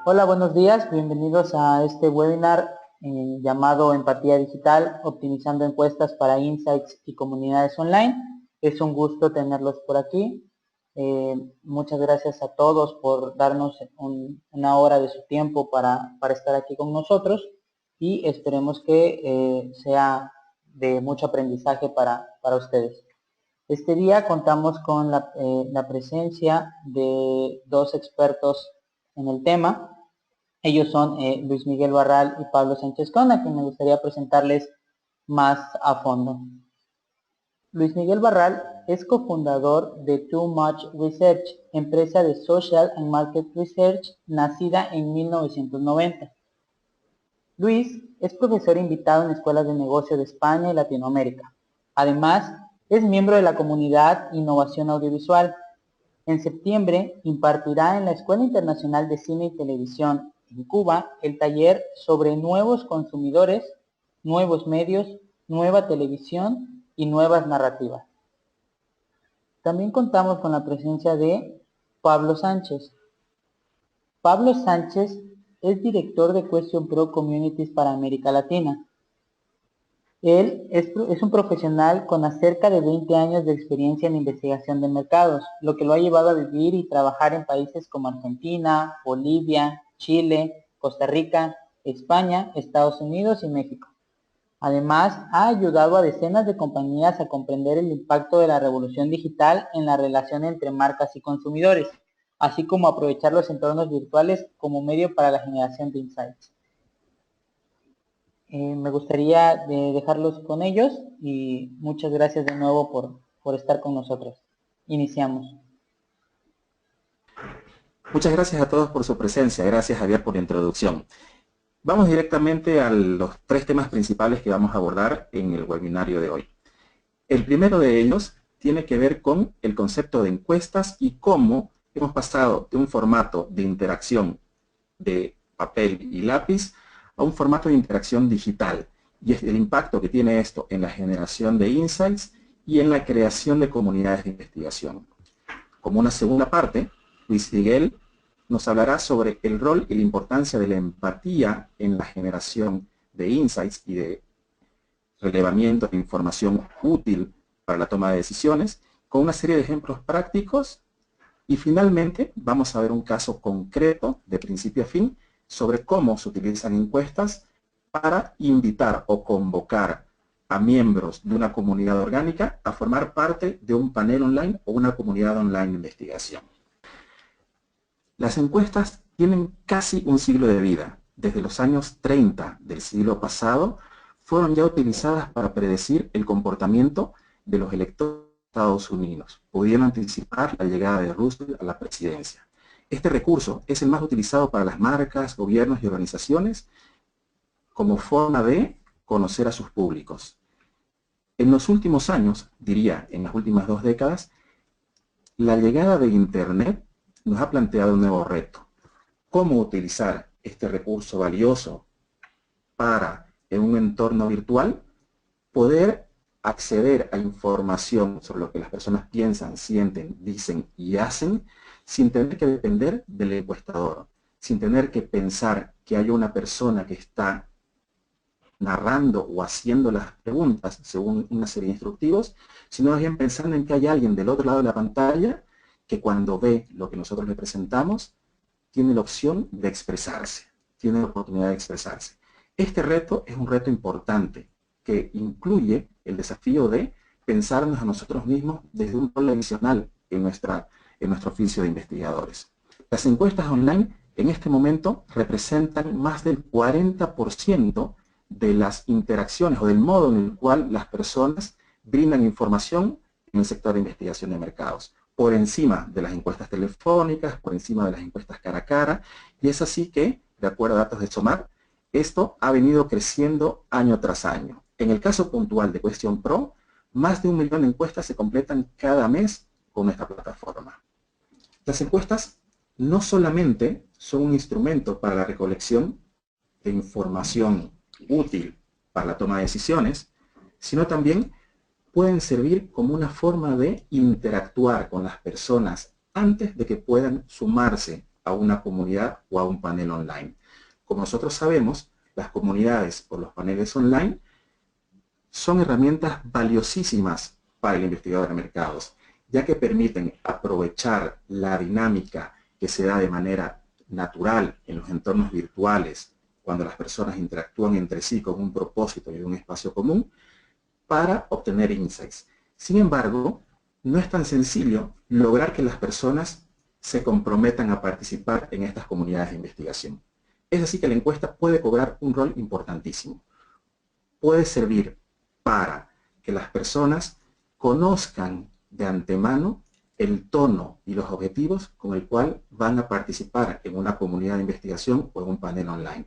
Hola, buenos días. Bienvenidos a este webinar llamado Empatía Digital, optimizando encuestas para insights y comunidades online. Es un gusto tenerlos por aquí. Muchas gracias a todos por darnos una hora de su tiempo para estar aquí con nosotros y esperemos que sea de mucho aprendizaje para ustedes. Este día contamos con la presencia de dos expertos en el tema. Ellos son Luis Miguel Barral y Pablo Sánchez Con, a quien me gustaría presentarles más a fondo. Luis Miguel Barral es cofundador de Too Much Research, empresa de Social and Market Research nacida en 1990. Luis es profesor invitado en escuelas de negocio de España y Latinoamérica. Además, es miembro de la comunidad Innovación Audiovisual. En septiembre impartirá en la Escuela Internacional de Cine y Televisión en Cuba el taller sobre nuevos consumidores, nuevos medios, nueva televisión y nuevas narrativas. También contamos con la presencia de Pablo Sánchez. Pablo Sánchez es director de Question Pro Communities para América Latina. Él es un profesional con cerca de 20 años de experiencia en investigación de mercados, lo que lo ha llevado a vivir y trabajar en países como Argentina, Bolivia, Chile, Costa Rica, España, Estados Unidos y México. Además, ha ayudado a decenas de compañías a comprender el impacto de la revolución digital en la relación entre marcas y consumidores, así como aprovechar los entornos virtuales como medio para la generación de insights. Me gustaría dejarlos con ellos y muchas gracias de nuevo por estar con nosotros. Iniciamos. Muchas gracias a todos por su presencia. Gracias, Javier, por la introducción. Vamos directamente a los tres temas principales que vamos a abordar en el webinario de hoy. El primero de ellos tiene que ver con el concepto de encuestas y cómo hemos pasado de un formato de interacción de papel y lápiz a un formato de interacción digital, y es el impacto que tiene esto en la generación de insights y en la creación de comunidades de investigación. Como una segunda parte, Luis Miguel nos hablará sobre el rol y la importancia de la empatía en la generación de insights y de relevamiento de información útil para la toma de decisiones, con una serie de ejemplos prácticos. Y finalmente vamos a ver un caso concreto de principio a fin sobre cómo se utilizan encuestas para invitar o convocar a miembros de una comunidad orgánica a formar parte de un panel online o una comunidad online de investigación. Las encuestas tienen casi un siglo de vida. Desde los años 30 del siglo pasado fueron ya utilizadas para predecir el comportamiento de los electores de Estados Unidos, pudiendo anticipar la llegada de Roosevelt a la presidencia. Este recurso es el más utilizado para las marcas, gobiernos y organizaciones como forma de conocer a sus públicos. En los últimos años, diría en las últimas 2 décadas, la llegada de Internet nos ha planteado un nuevo reto. ¿Cómo utilizar este recurso valioso para, en un entorno virtual, poder acceder a información sobre lo que las personas piensan, sienten, dicen y hacen, sin tener que depender del encuestador, sin tener que pensar que hay una persona que está narrando o haciendo las preguntas según una serie de instructivos, sino más bien pensando en que hay alguien del otro lado de la pantalla que cuando ve lo que nosotros le presentamos, tiene la opción de expresarse, tiene la oportunidad de expresarse. Este reto es un reto importante que incluye el desafío de pensarnos a nosotros mismos desde un rol adicional en nuestro oficio de investigadores. Las encuestas online en este momento representan más del 40% de las interacciones o del modo en el cual las personas brindan información en el sector de investigación de mercados, por encima de las encuestas telefónicas, por encima de las encuestas cara a cara, y es así que, de acuerdo a datos de SOMAR, esto ha venido creciendo año tras año. En el caso puntual de Question Pro, más de 1 millón de encuestas se completan cada mes con esta plataforma. Las encuestas no solamente son un instrumento para la recolección de información útil para la toma de decisiones, sino también pueden servir como una forma de interactuar con las personas antes de que puedan sumarse a una comunidad o a un panel online. Como nosotros sabemos, las comunidades o los paneles online son herramientas valiosísimas para el investigador de mercados, ya que permiten aprovechar la dinámica que se da de manera natural en los entornos virtuales, cuando las personas interactúan entre sí con un propósito y un espacio común, para obtener insights. Sin embargo, no es tan sencillo lograr que las personas se comprometan a participar en estas comunidades de investigación. Es así que la encuesta puede cobrar un rol importantísimo. Puede servir para que las personas conozcan de antemano el tono y los objetivos con el cual van a participar en una comunidad de investigación o en un panel online.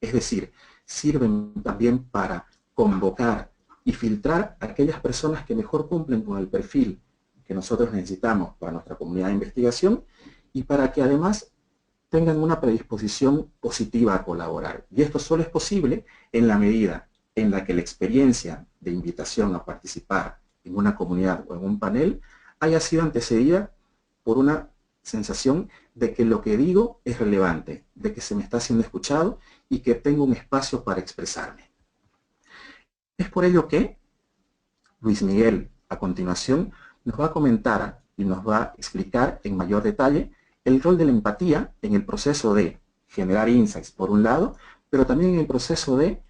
Es decir, sirven también para convocar y filtrar a aquellas personas que mejor cumplen con el perfil que nosotros necesitamos para nuestra comunidad de investigación y para que además tengan una predisposición positiva a colaborar. Y esto solo es posible en la medida en la que la experiencia de invitación a participar en una comunidad o en un panel haya sido antecedida por una sensación de que lo que digo es relevante, de que se me está siendo escuchado y que tengo un espacio para expresarme. Es por ello que Luis Miguel, a continuación, nos va a comentar y nos va a explicar en mayor detalle el rol de la empatía en el proceso de generar insights, por un lado, pero también en el proceso de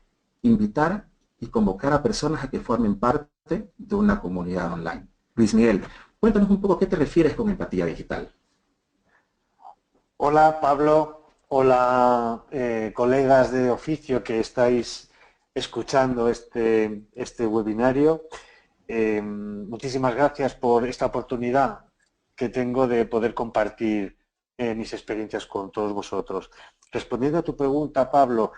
invitar y convocar a personas a que formen parte de una comunidad online. Luis Miguel, cuéntanos un poco a qué te refieres con empatía digital. Hola Pablo, hola colegas de oficio que estáis escuchando este webinario. Muchísimas gracias por esta oportunidad que tengo de poder compartir mis experiencias con todos vosotros. Respondiendo a tu pregunta, Pablo,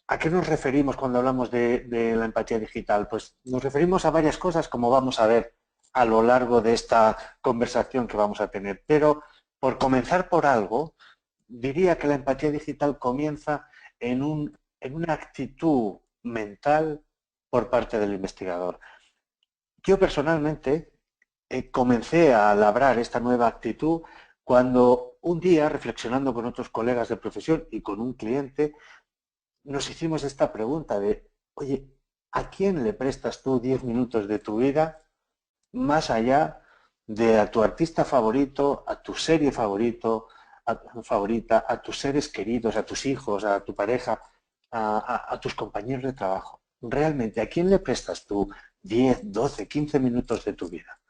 ¿a qué nos referimos cuando hablamos de la empatía digital? Pues nos referimos a varias cosas, como vamos a ver a lo largo de esta conversación que vamos a tener. Pero por comenzar por algo, diría que la empatía digital comienza en una actitud mental por parte del investigador. Yo personalmente comencé a labrar esta nueva actitud cuando un día, reflexionando con otros colegas de profesión y con un cliente, nos hicimos esta pregunta de, oye, ¿a quién le prestas tú 10 minutos de tu vida más allá de a tu artista favorito, a tu serie favorita, a tus seres queridos, a tus hijos, a tu pareja, a tus compañeros de trabajo? Realmente, ¿a quién le prestas tú 10, 12, 15 minutos de tu vida?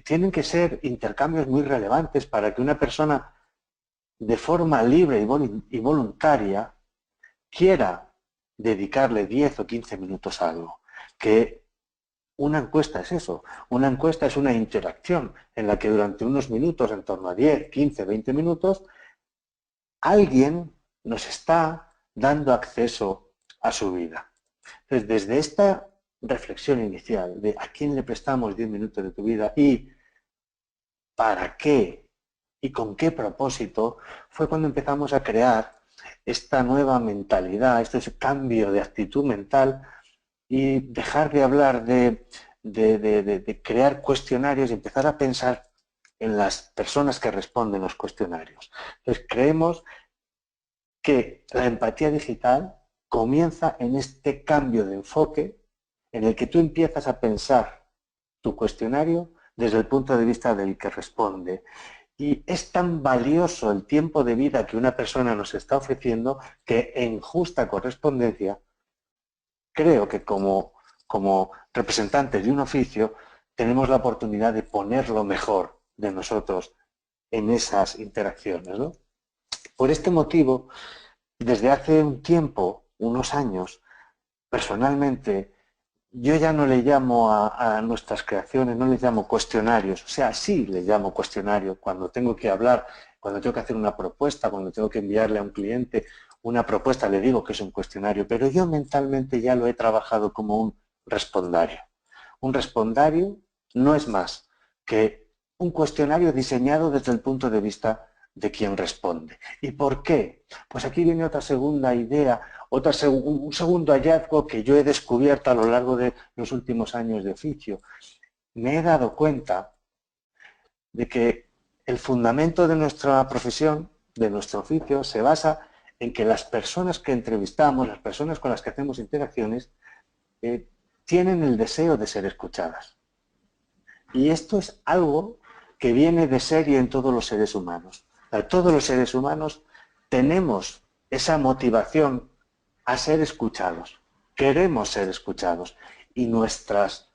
Tienen que ser intercambios muy relevantes para que una persona de forma libre y voluntaria quiera dedicarle 10 o 15 minutos a algo. Que una encuesta es eso. Una encuesta es una interacción en la que durante unos minutos, en torno a 10, 15, 20 minutos, alguien nos está dando acceso a su vida. Entonces, desde esta reflexión inicial de a quién le prestamos 10 minutos de tu vida y para qué y con qué propósito, fue cuando empezamos a crear esta nueva mentalidad, este cambio de actitud mental y dejar de hablar de crear cuestionarios y empezar a pensar en las personas que responden los cuestionarios. Entonces, creemos que la empatía digital comienza en este cambio de enfoque en el que tú empiezas a pensar tu cuestionario desde el punto de vista del que responde. Y es tan valioso el tiempo de vida que una persona nos está ofreciendo que en justa correspondencia creo que como representantes de un oficio tenemos la oportunidad de poner lo mejor de nosotros en esas interacciones, ¿no? Por este motivo, desde hace un tiempo, unos años, personalmente, yo ya no le llamo a nuestras creaciones, no les llamo cuestionarios, o sea, sí le llamo cuestionario cuando tengo que hablar, cuando tengo que hacer una propuesta, cuando tengo que enviarle a un cliente una propuesta, le digo que es un cuestionario, pero yo mentalmente ya lo he trabajado como un respondario. Un respondario no es más que un cuestionario diseñado desde el punto de vista de quien responde. ¿Y por qué? Pues aquí viene otra segunda idea, un segundo hallazgo que yo he descubierto a lo largo de los últimos años de oficio. Me he dado cuenta de que el fundamento de nuestra profesión de nuestro oficio se basa en que las personas que entrevistamos, las personas con las que hacemos interacciones, tienen el deseo de ser escuchadas. Y esto es algo que viene de serie en todos los seres humanos. Todos los seres humanos tenemos esa motivación a ser escuchados. Queremos ser escuchados. Y nuestras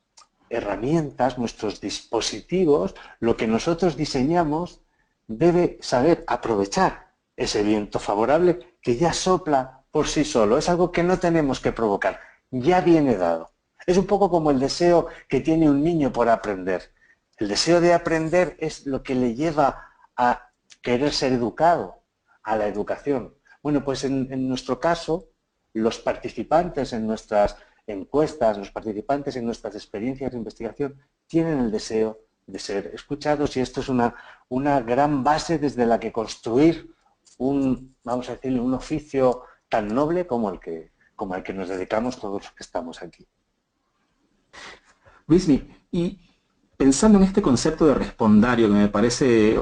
herramientas, nuestros dispositivos, lo que nosotros diseñamos, debe saber aprovechar ese viento favorable que ya sopla por sí solo. Es algo que no tenemos que provocar, ya viene dado. Es un poco como el deseo que tiene un niño por aprender. El deseo de aprender es lo que le lleva a querer ser educado, a la educación. Bueno, pues en nuestro caso, los participantes en nuestras encuestas, los participantes en nuestras experiencias de investigación, tienen el deseo de ser escuchados, y esto es una gran base desde la que construir vamos a decirle, un oficio tan noble como el que nos dedicamos todos los que estamos aquí. Luismi, y pensando en este concepto de respondario que me parece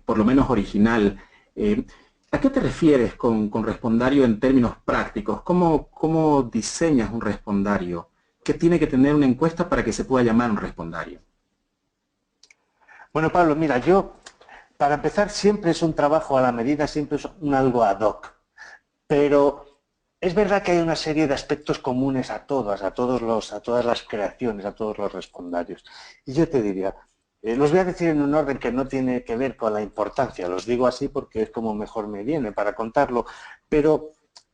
por lo menos original, ¿a qué te refieres con respondario en términos prácticos? ¿Cómo diseñas un respondario? ¿Qué tiene que tener una encuesta para que se pueda llamar un respondario? Bueno, Pablo, mira, para empezar, siempre es un trabajo a la medida, siempre es un algo ad hoc. Pero es verdad que hay una serie de aspectos comunes a todas las creaciones, a todos los respondarios. Y yo te diría, los voy a decir en un orden que no tiene que ver con la importancia, los digo así porque es como mejor me viene para contarlo, pero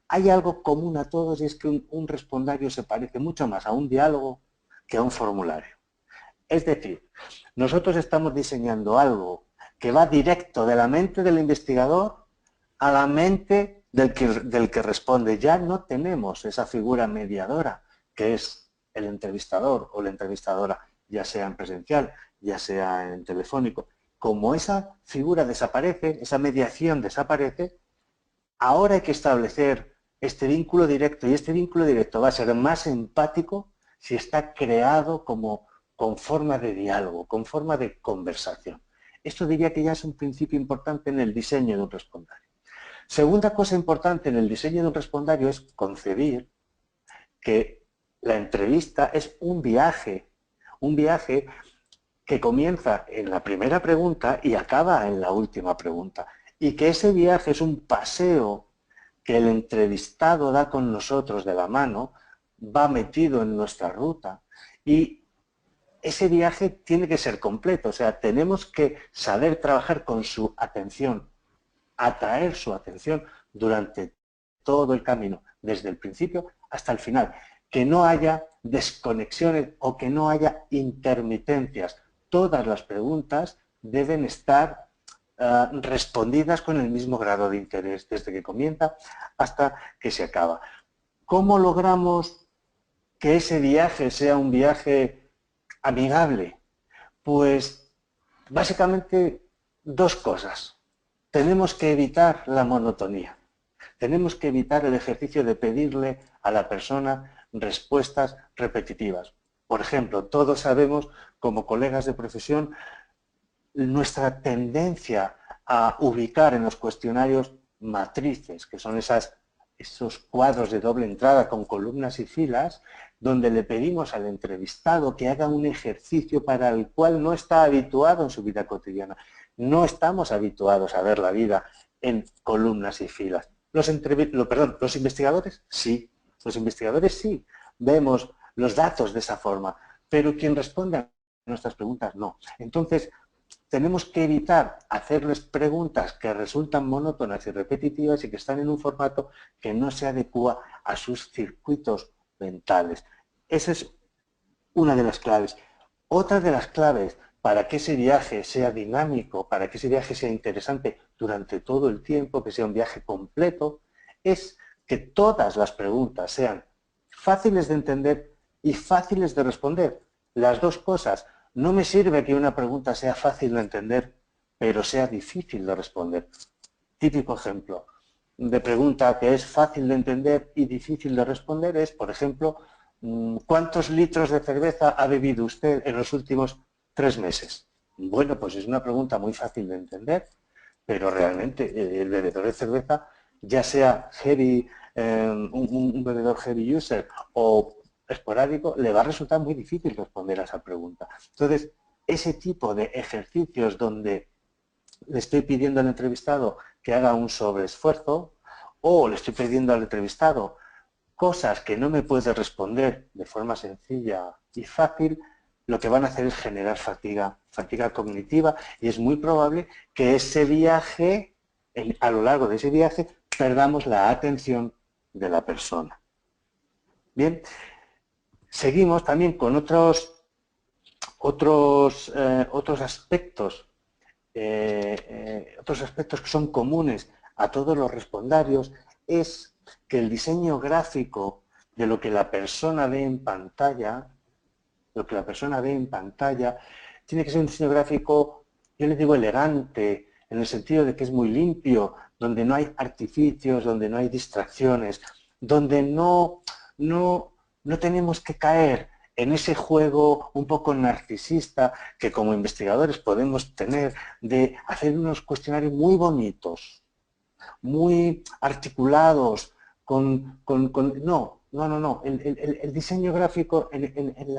hay algo común a todos, y es que un respondario se parece mucho más a un diálogo que a un formulario. Es decir, nosotros estamos diseñando algo que va directo de la mente del investigador a la mente del que responde. Ya no tenemos esa figura mediadora que es el entrevistador o la entrevistadora, ya sea en presencial, ya sea en telefónico. Como esa figura desaparece, esa mediación desaparece, ahora hay que establecer este vínculo directo, y este vínculo directo va a ser más empático si está creado con forma de diálogo, con forma de conversación. Esto diría que ya es un principio importante en el diseño de un respondario. Segunda cosa importante en el diseño de un respondario es concebir que la entrevista es un viaje que comienza en la primera pregunta y acaba en la última pregunta, y que ese viaje es un paseo que el entrevistado da con nosotros de la mano, va metido en nuestra ruta, y ese viaje tiene que ser completo, o sea, tenemos que saber trabajar con su atención, atraer su atención durante todo el camino, desde el principio hasta el final. Que no haya desconexiones o que no haya intermitencias. Todas las preguntas deben estar respondidas con el mismo grado de interés, desde que comienza hasta que se acaba. ¿Cómo logramos que ese viaje sea un viaje amigable? Pues básicamente dos cosas. Tenemos que evitar la monotonía. Tenemos que evitar el ejercicio de pedirle a la persona respuestas repetitivas. Por ejemplo, todos sabemos, como colegas de profesión, nuestra tendencia a ubicar en los cuestionarios matrices, que son esos cuadros de doble entrada con columnas y filas, donde le pedimos al entrevistado que haga un ejercicio para el cual no está habituado en su vida cotidiana. No estamos habituados a ver la vida en columnas y filas. Los investigadores sí, vemos los datos de esa forma, pero quien responde a nuestras preguntas no. Entonces, tenemos que evitar hacerles preguntas que resultan monótonas y repetitivas y que están en un formato que no se adecua a sus circuitos mentales. Esa es una de las claves. Otra de las claves para que ese viaje sea dinámico, para que ese viaje sea interesante durante todo el tiempo, que sea un viaje completo, es que todas las preguntas sean fáciles de entender y fáciles de responder. Las dos cosas. No me sirve que una pregunta sea fácil de entender, pero sea difícil de responder. Típico ejemplo de pregunta que es fácil de entender y difícil de responder es, por ejemplo, ¿cuántos litros de cerveza ha bebido usted en los últimos 3 meses? Bueno, pues es una pregunta muy fácil de entender, pero realmente el bebedor de cerveza, ya sea heavy, un bebedor heavy user o esporádico, le va a resultar muy difícil responder a esa pregunta. Entonces, ese tipo de ejercicios donde le estoy pidiendo al entrevistado que haga un sobreesfuerzo o le estoy pidiendo al entrevistado cosas que no me puede responder de forma sencilla y fácil, lo que van a hacer es generar fatiga cognitiva, y es muy probable que ese viaje, a lo largo de ese viaje, perdamos la atención de la persona. Bien, seguimos también con otros aspectos que son comunes a todos los respondarios, es que el diseño gráfico de lo que la persona ve en pantalla, tiene que ser un diseño gráfico, yo le digo elegante, en el sentido de que es muy limpio, donde no hay artificios, donde no hay distracciones, donde no tenemos que caer en ese juego un poco narcisista que como investigadores podemos tener de hacer unos cuestionarios muy bonitos, muy articulados, no. El diseño gráfico en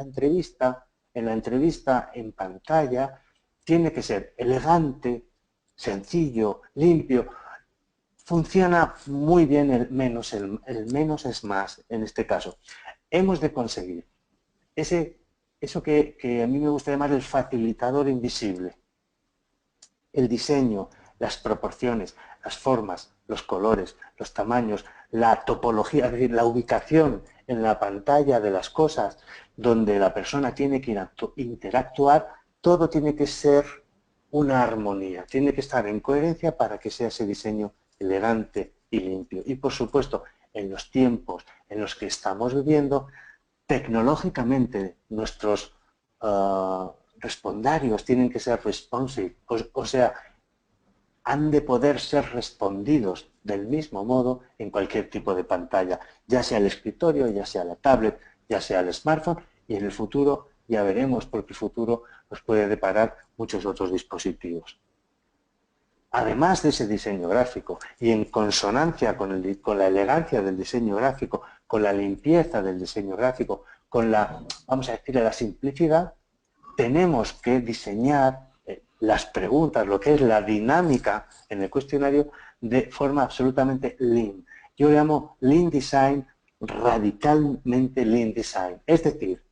la entrevista en pantalla tiene que ser elegante, sencillo, limpio. Funciona muy bien el menos es más en este caso. Hemos de conseguir eso que a mí me gusta llamar el facilitador invisible. El diseño, las proporciones, las formas, los colores, los tamaños, la topología, es decir, la ubicación en la pantalla de las cosas donde la persona tiene que interactuar, todo tiene que ser una armonía, tiene que estar en coherencia para que sea ese diseño elegante y limpio. Y por supuesto, en los tiempos en los que estamos viviendo, tecnológicamente nuestros respondarios tienen que ser responsive, o sea, han de poder ser respondidos del mismo modo en cualquier tipo de pantalla, ya sea el escritorio, ya sea la tablet, ya sea el smartphone, y en el futuro ya veremos, porque el futuro nos puede deparar muchos otros dispositivos. Además de ese diseño gráfico, y en consonancia con la elegancia del diseño gráfico, con la limpieza del diseño gráfico, con la, vamos a decir, la simplicidad, tenemos que diseñar las preguntas, lo que es la dinámica en el cuestionario, de forma absolutamente lean. Yo le llamo lean design, radicalmente lean design. Es decir,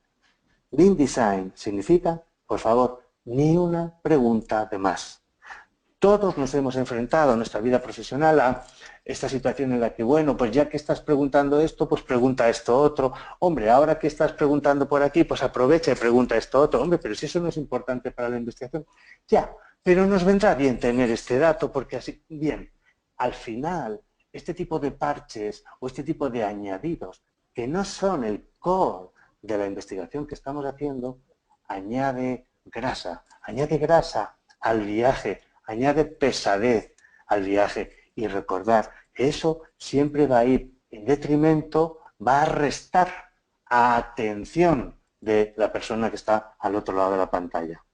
lean design significa, por favor, ni una pregunta de más. Todos nos hemos enfrentado en nuestra vida profesional a esta situación en la que, bueno, pues ya que estás preguntando esto, pues pregunta esto otro. Hombre, ahora que estás preguntando por aquí, pues aprovecha y pregunta esto otro. Hombre, pero si eso no es importante para la investigación, ya, pero nos vendrá bien tener este dato porque así, bien, al final, este tipo de parches o este tipo de añadidos que no son el core de la investigación que estamos haciendo, añade grasa al viaje, añade pesadez al viaje, y recordar que eso siempre va a ir en detrimento, va a restar atención de la persona que está al otro lado de la pantalla.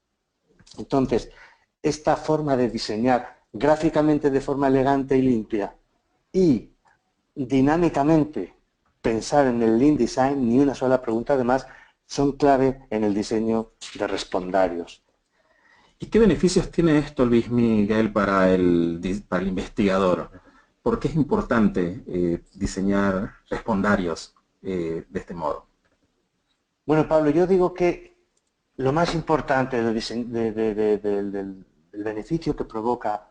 Entonces, esta forma de diseñar gráficamente de forma elegante y limpia y dinámicamente pensar en el lean design, ni una sola pregunta además, son clave en el diseño de respondarios. ¿Y qué beneficios tiene esto, Luis Miguel, para el investigador? ¿Por qué es importante diseñar respondarios de este modo? Bueno, Pablo, yo digo que lo más importante del beneficio que provoca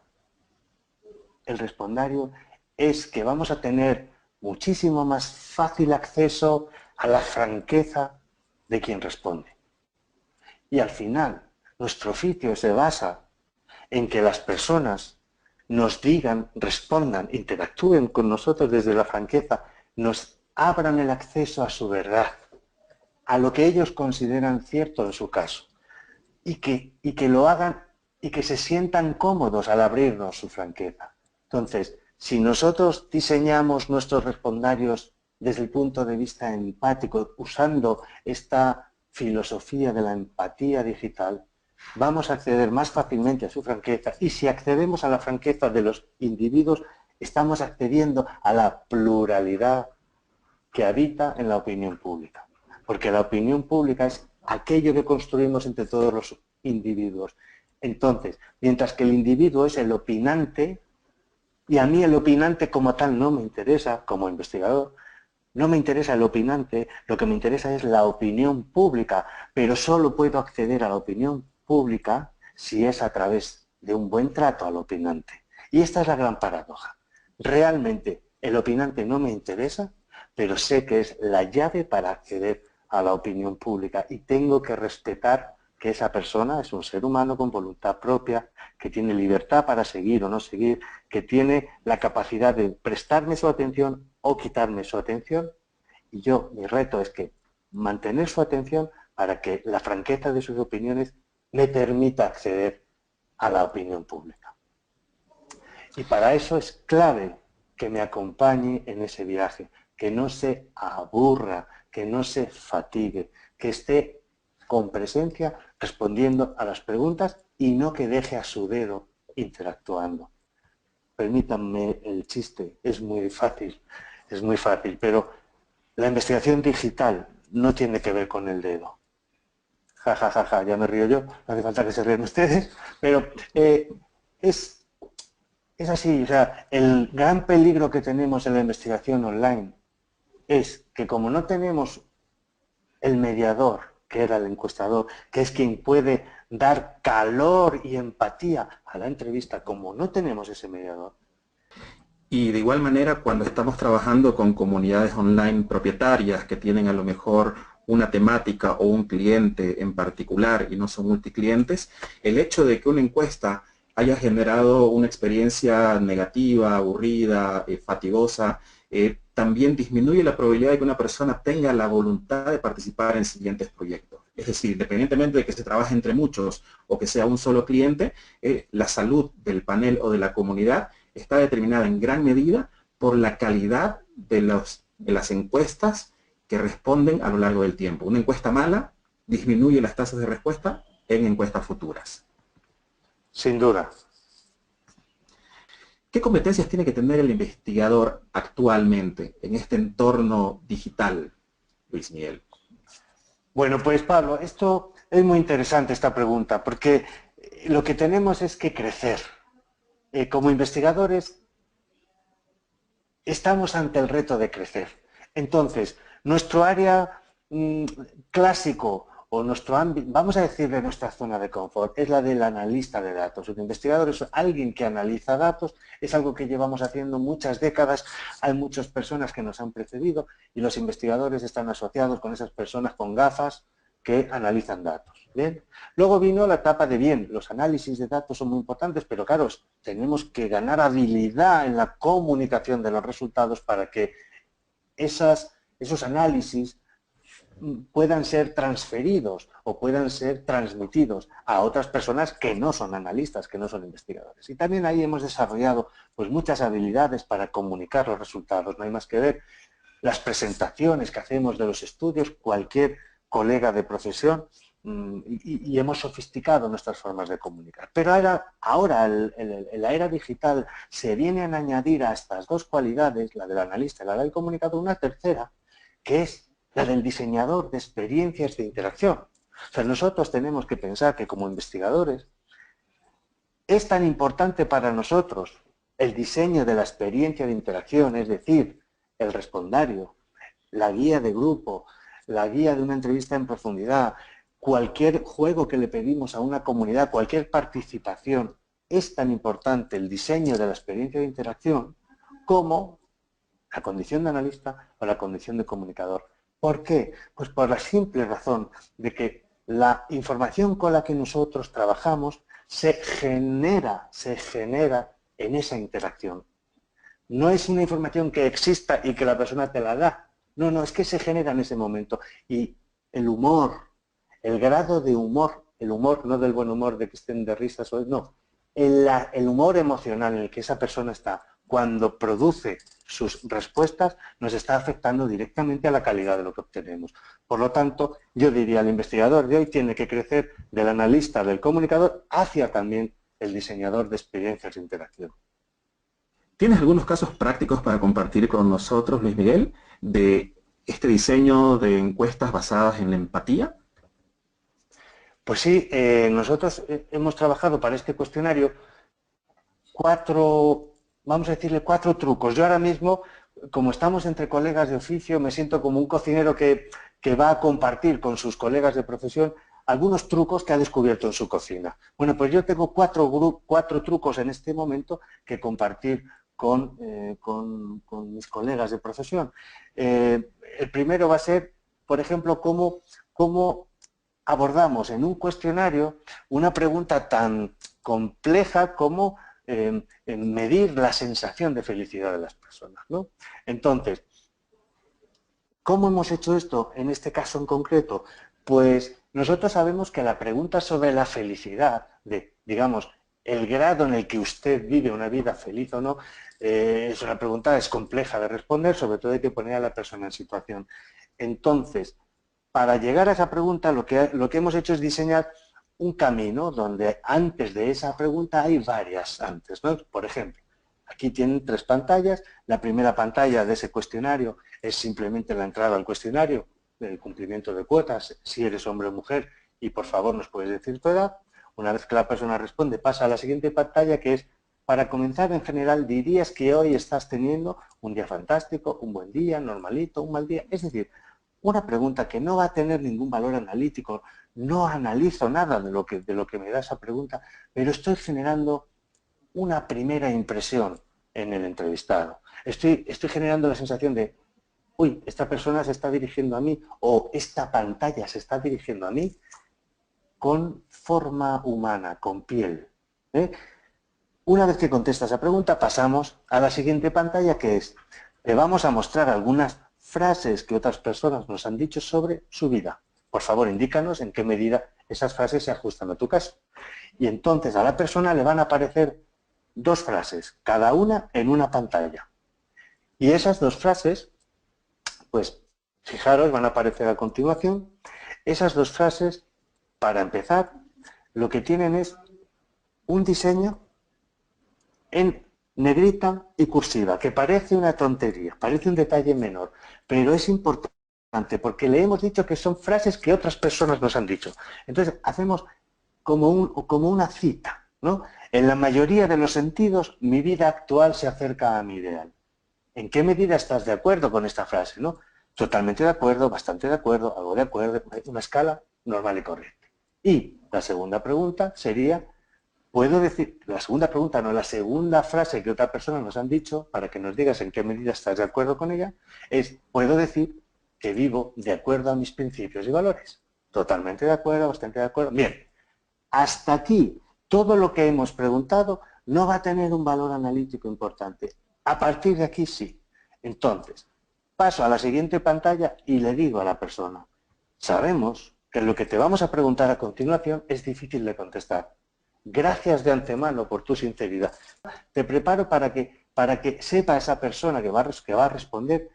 el respondario es que vamos a tener muchísimo más fácil acceso a la franqueza de quien responde. Y al final, nuestro oficio se basa en que las personas nos digan, respondan, interactúen con nosotros desde la franqueza, nos abran el acceso a su verdad, a lo que ellos consideran cierto en su caso, y que lo hagan y que se sientan cómodos al abrirnos su franqueza. Entonces, si nosotros diseñamos nuestros respondarios desde el punto de vista empático, usando esta filosofía de la empatía digital, vamos a acceder más fácilmente a su franqueza, y si accedemos a la franqueza de los individuos, estamos accediendo a la pluralidad que habita en la opinión pública. Porque la opinión pública es aquello que construimos entre todos los individuos. Entonces, mientras que el individuo es el opinante, y a mí el opinante como tal no me interesa, como investigador, no me interesa el opinante, lo que me interesa es la opinión pública, pero solo puedo acceder a la opinión pública si es a través de un buen trato al opinante. Y esta es la gran paradoja. Realmente el opinante no me interesa, pero sé que es la llave para acceder a la opinión pública y tengo que respetar que esa persona es un ser humano con voluntad propia, que tiene libertad para seguir o no seguir, que tiene la capacidad de prestarme su atención o quitarme su atención. Y yo, mi reto es que mantener su atención para que la franqueza de sus opiniones me permita acceder a la opinión pública. Y para eso es clave que me acompañe en ese viaje, que no se aburra, que no se fatigue, que esté con presencia respondiendo a las preguntas y no que deje a su dedo interactuando. Permítanme el chiste, es muy fácil, pero la investigación digital no tiene que ver con el dedo. Ja, ja, ja, ja, ya me río yo, no hace falta que se ríen ustedes, pero es así, o sea, el gran peligro que tenemos en la investigación online es que como no tenemos el mediador, que era el encuestador, que es quien puede dar calor y empatía a la entrevista, como no tenemos ese mediador. Y de igual manera, cuando estamos trabajando con comunidades online propietarias que tienen a lo mejor una temática o un cliente en particular y no son multiclientes, el hecho de que una encuesta haya generado una experiencia negativa, aburrida, fatigosa, también disminuye la probabilidad de que una persona tenga la voluntad de participar en siguientes proyectos. Es decir, independientemente de que se trabaje entre muchos o que sea un solo cliente, la salud del panel o de la comunidad está determinada en gran medida por la calidad de las encuestas que responden a lo largo del tiempo. Una encuesta mala disminuye las tasas de respuesta en encuestas futuras. Sin duda. ¿Qué competencias tiene que tener el investigador actualmente en este entorno digital, Luis Miguel? Bueno, pues Pablo, esto es muy interesante esta pregunta, porque lo que tenemos es que crecer. Como investigadores estamos ante el reto de crecer. Entonces, nuestro área clásico o nuestro ámbito, vamos a decirle nuestra zona de confort, es la del analista de datos. El investigador es alguien que analiza datos, es algo que llevamos haciendo muchas décadas, hay muchas personas que nos han precedido y los investigadores están asociados con esas personas con gafas que analizan datos. ¿Bien? Luego vino la etapa de bien, los análisis de datos son muy importantes, pero claro, tenemos que ganar habilidad en la comunicación de los resultados para que esos análisis puedan ser transferidos o puedan ser transmitidos a otras personas que no son analistas, que no son investigadores. Y también ahí hemos desarrollado pues, muchas habilidades para comunicar los resultados. No hay más que ver las presentaciones que hacemos de los estudios, cualquier colega de profesión, y hemos sofisticado nuestras formas de comunicar. Pero ahora en la era digital se vienen a añadir a estas dos cualidades, la del analista y la del comunicador, una tercera, que es la del diseñador de experiencias de interacción. O sea, nosotros tenemos que pensar que como investigadores es tan importante para nosotros el diseño de la experiencia de interacción, es decir, el respondario, la guía de grupo, la guía de una entrevista en profundidad, cualquier juego que le pedimos a una comunidad, cualquier participación, es tan importante el diseño de la experiencia de interacción como la condición de analista o la condición de comunicador. ¿Por qué? Pues por la simple razón de que la información con la que nosotros trabajamos se genera en esa interacción. No es una información que exista y que la persona te la da. No, no, es que se genera en ese momento. Y el humor, el grado de humor, el humor no del buen humor de que estén de risas, no, el humor emocional en el que esa persona está cuando produce sus respuestas nos está afectando directamente a la calidad de lo que obtenemos. Por lo tanto, yo diría, el investigador de hoy tiene que crecer del analista, del comunicador, hacia también el diseñador de experiencias de interacción. ¿Tienes algunos casos prácticos para compartir con nosotros, Luis Miguel, de este diseño de encuestas basadas en la empatía? Pues sí, nosotros hemos trabajado para este cuestionario vamos a decirle, 4 trucos. Yo ahora mismo, como estamos entre colegas de oficio, me siento como un cocinero que va a compartir con sus colegas de profesión algunos trucos que ha descubierto en su cocina. Bueno, pues yo tengo 4 trucos en este momento que compartir con mis colegas de profesión. El primero va a ser, por ejemplo, cómo abordamos en un cuestionario una pregunta tan compleja como medir la sensación de felicidad de las personas, ¿no? Entonces, ¿cómo hemos hecho esto en este caso en concreto? Pues nosotros sabemos que la pregunta sobre la felicidad, digamos, el grado en el que usted vive una vida feliz o no, es una pregunta compleja de responder, sobre todo hay que poner a la persona en situación. Entonces, para llegar a esa pregunta, lo que hemos hecho es diseñar un camino donde antes de esa pregunta hay varias antes, ¿no? Por ejemplo, aquí tienen 3 pantallas. La primera pantalla de ese cuestionario es simplemente la entrada al cuestionario, el cumplimiento de cuotas, si eres hombre o mujer, y por favor nos puedes decir tu edad. Una vez que la persona responde, pasa a la siguiente pantalla, que es, para comenzar, en general, dirías que hoy estás teniendo un día fantástico, un buen día, normalito, un mal día. Es decir, una pregunta que no va a tener ningún valor analítico, no analizo nada de lo que me da esa pregunta, pero estoy generando una primera impresión en el entrevistado. Estoy generando la sensación de, uy, esta persona se está dirigiendo a mí, o esta pantalla se está dirigiendo a mí con forma humana, con piel. Una vez que contesta esa pregunta, pasamos a la siguiente pantalla, que es, le vamos a mostrar algunas frases que otras personas nos han dicho sobre su vida. Por favor, indícanos en qué medida esas frases se ajustan a tu caso. Y entonces a la persona le van a aparecer 2 frases, cada una en una pantalla. Y esas 2 frases, pues, fijaros, van a aparecer a continuación. Esas 2 frases, para empezar, lo que tienen es un diseño en negrita y cursiva, que parece una tontería, parece un detalle menor, pero es importante porque le hemos dicho que son frases que otras personas nos han dicho. Entonces, hacemos como una cita, ¿no? En la mayoría de los sentidos, mi vida actual se acerca a mi ideal. ¿En qué medida estás de acuerdo con esta frase, no? Totalmente de acuerdo, bastante de acuerdo, algo de acuerdo, una escala normal y corriente. Y la segunda pregunta sería, puedo decir, la segunda frase que otra persona nos han dicho, para que nos digas en qué medida estás de acuerdo con ella, es, puedo decir que vivo de acuerdo a mis principios y valores. Totalmente de acuerdo, bastante de acuerdo. Bien, hasta aquí todo lo que hemos preguntado no va a tener un valor analítico importante. A partir de aquí sí. Entonces, paso a la siguiente pantalla y le digo a la persona, sabemos que lo que te vamos a preguntar a continuación es difícil de contestar. Gracias de antemano por tu sinceridad. Te preparo para que sepa esa persona que va a responder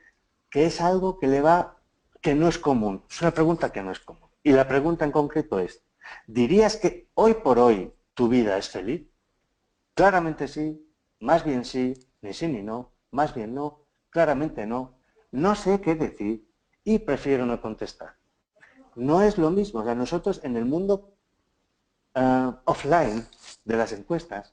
que es algo que no es común. Es una pregunta que no es común. Y la pregunta en concreto es, ¿dirías que hoy por hoy tu vida es feliz? Claramente sí, más bien sí, ni sí ni no, más bien no, claramente no, no sé qué decir y prefiero no contestar. No es lo mismo. O sea, nosotros en el mundo offline de las encuestas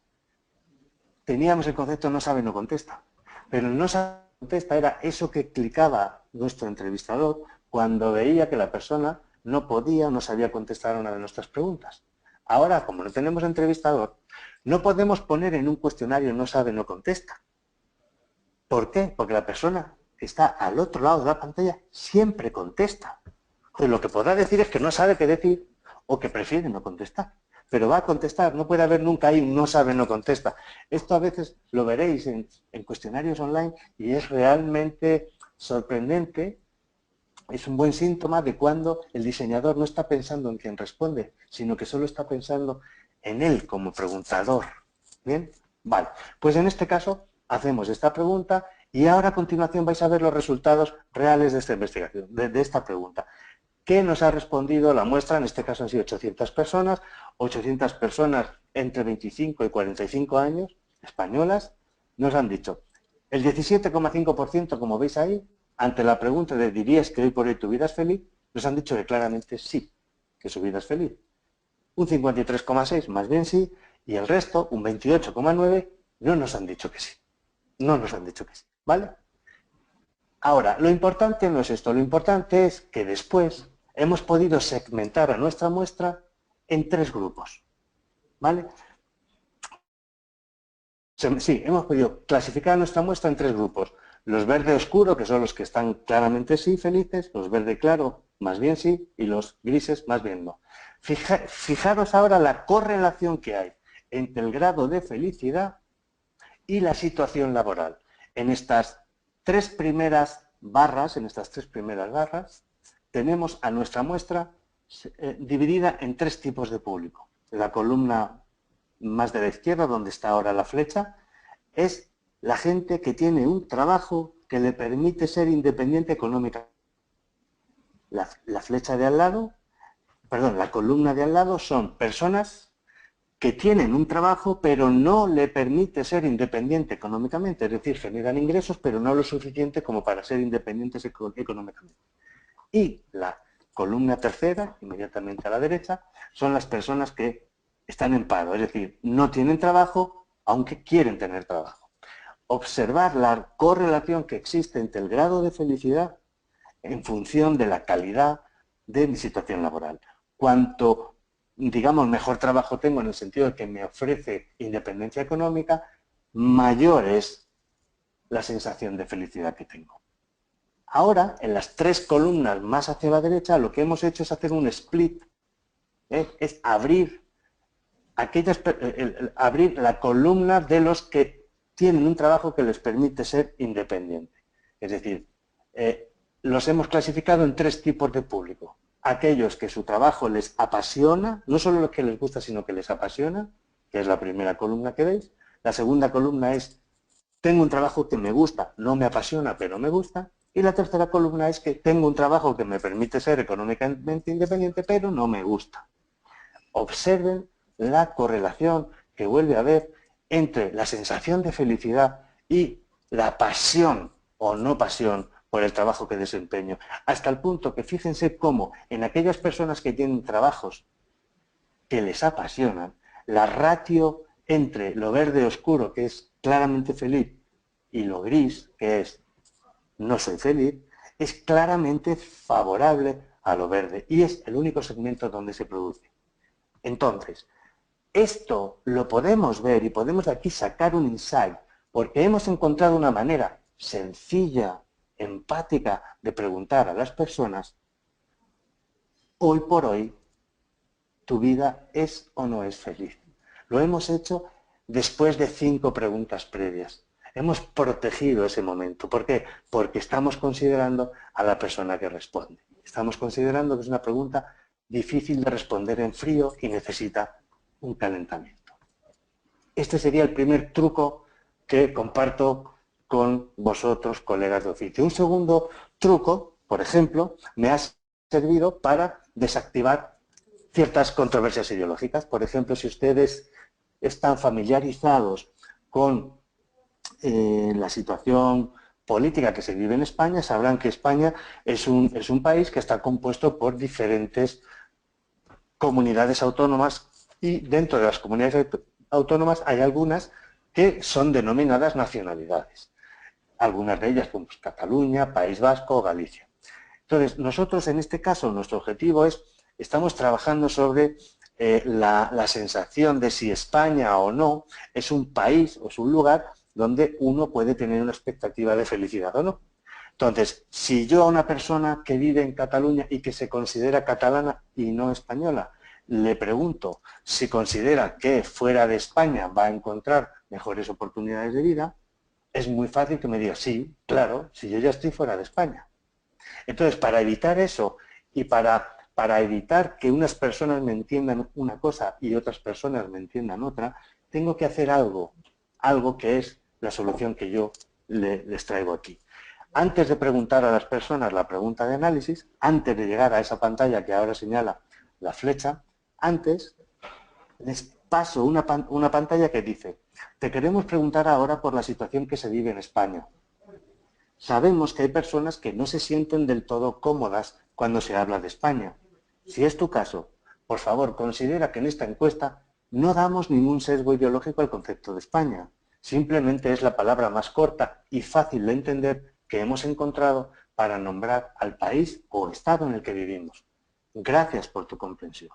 teníamos el concepto no sabe, no contesta. Pero el no sabe, no contesta era eso que clicaba nuestro entrevistador cuando veía que la persona no podía o no sabía contestar a una de nuestras preguntas. Ahora, como no tenemos entrevistador, no podemos poner en un cuestionario no sabe, no contesta. ¿Por qué? Porque la persona que está al otro lado de la pantalla siempre contesta. Entonces, lo que podrá decir es que no sabe qué decir o que prefiere no contestar. Pero va a contestar, no puede haber nunca ahí un no sabe, no contesta. Esto a veces lo veréis en cuestionarios online y es realmente sorprendente. Es un buen síntoma de cuando el diseñador no está pensando en quien responde, sino que solo está pensando en él como preguntador. ¿Bien? Vale, pues en este caso hacemos esta pregunta Y ahora a continuación vais a ver los resultados reales de esta investigación, de esta pregunta. ¿Qué nos ha respondido la muestra? En este caso han sido 800 personas entre 25 y 45 años, españolas, nos han dicho, el 17,5%, como veis ahí, ante la pregunta de ¿dirías que hoy por hoy tu vida es feliz?, nos han dicho que claramente sí, que su vida es feliz. Un 53,6% más bien sí, y el resto, un 28,9%, no nos han dicho que sí. No nos han dicho que sí, ¿vale? Ahora, lo importante no es esto, lo importante es que después hemos podido segmentar a nuestra muestra en 3 grupos, ¿vale? Sí, hemos podido clasificar a nuestra muestra en 3 grupos. Los verde oscuro, que son los que están claramente sí, felices, los verde claro, más bien sí, y los grises, más bien no. Fijaros ahora la correlación que hay entre el grado de felicidad y la situación laboral. En estas 3 primeras barras, tenemos a nuestra muestra dividida en 3 tipos de público. La columna más de la izquierda, donde está ahora la flecha, es la gente que tiene un trabajo que le permite ser independiente económicamente. La flecha de al lado, perdón, la columna de al lado son personas que tienen un trabajo pero no le permite ser independiente económicamente, es decir, generan ingresos pero no lo suficiente como para ser independientes económicamente. Y la columna tercera, inmediatamente a la derecha, son las personas que están en paro, es decir, no tienen trabajo aunque quieren tener trabajo. Observar la correlación que existe entre el grado de felicidad en función de la calidad de mi situación laboral. Cuanto, digamos, mejor trabajo tengo en el sentido de que me ofrece independencia económica, mayor es la sensación de felicidad que tengo. Ahora, en las 3 columnas más hacia la derecha, lo que hemos hecho es hacer un split, es abrir la columna de los que tienen un trabajo que les permite ser independiente. Es decir, los hemos clasificado en 3 tipos de público. Aquellos que su trabajo les apasiona, no solo lo que les gusta, sino que les apasiona, que es la primera columna que veis. La segunda columna es, tengo un trabajo que me gusta, no me apasiona, pero me gusta. Y la tercera columna es que tengo un trabajo que me permite ser económicamente independiente, pero no me gusta. Observen la correlación que vuelve a haber entre la sensación de felicidad y la pasión o no pasión por el trabajo que desempeño, hasta el punto que fíjense cómo en aquellas personas que tienen trabajos que les apasionan, la ratio entre lo verde oscuro, que es claramente feliz, y lo gris, que es no soy feliz, es claramente favorable a lo verde y es el único segmento donde se produce. Entonces, esto lo podemos ver y podemos de aquí sacar un insight porque hemos encontrado una manera sencilla, empática de preguntar a las personas, hoy por hoy, ¿tu vida es o no es feliz? Lo hemos hecho después de 5 preguntas previas. Hemos protegido ese momento. ¿Por qué? Porque estamos considerando a la persona que responde. Estamos considerando que es una pregunta difícil de responder en frío y necesita un calentamiento. Este sería el primer truco que comparto con vosotros, colegas de oficio. Un segundo truco, por ejemplo, me ha servido para desactivar ciertas controversias ideológicas. Por ejemplo, si ustedes están familiarizados con la situación política que se vive en España, sabrán que España es un país que está compuesto por diferentes comunidades autónomas y dentro de las comunidades autónomas hay algunas que son denominadas nacionalidades. Algunas de ellas como Cataluña, País Vasco o Galicia. Entonces, nosotros en este caso, nuestro objetivo es, estamos trabajando sobre la sensación de si España o no es un país o es un lugar donde uno puede tener una expectativa de felicidad o no. Entonces, si yo a una persona que vive en Cataluña y que se considera catalana y no española, le pregunto si considera que fuera de España va a encontrar mejores oportunidades de vida, es muy fácil que me diga, sí, claro, si yo ya estoy fuera de España. Entonces, para evitar eso y para evitar que unas personas me entiendan una cosa y otras personas me entiendan otra, tengo que hacer algo que es la solución que yo les traigo aquí. Antes de preguntar a las personas la pregunta de análisis, antes de llegar a esa pantalla que ahora señala la flecha, antes les paso una pantalla que dice: te queremos preguntar ahora por la situación que se vive en España. Sabemos que hay personas que no se sienten del todo cómodas cuando se habla de España. Si es tu caso, por favor, considera que en esta encuesta no damos ningún sesgo ideológico al concepto de España. Simplemente es la palabra más corta y fácil de entender que hemos encontrado para nombrar al país o estado en el que vivimos. Gracias por tu comprensión.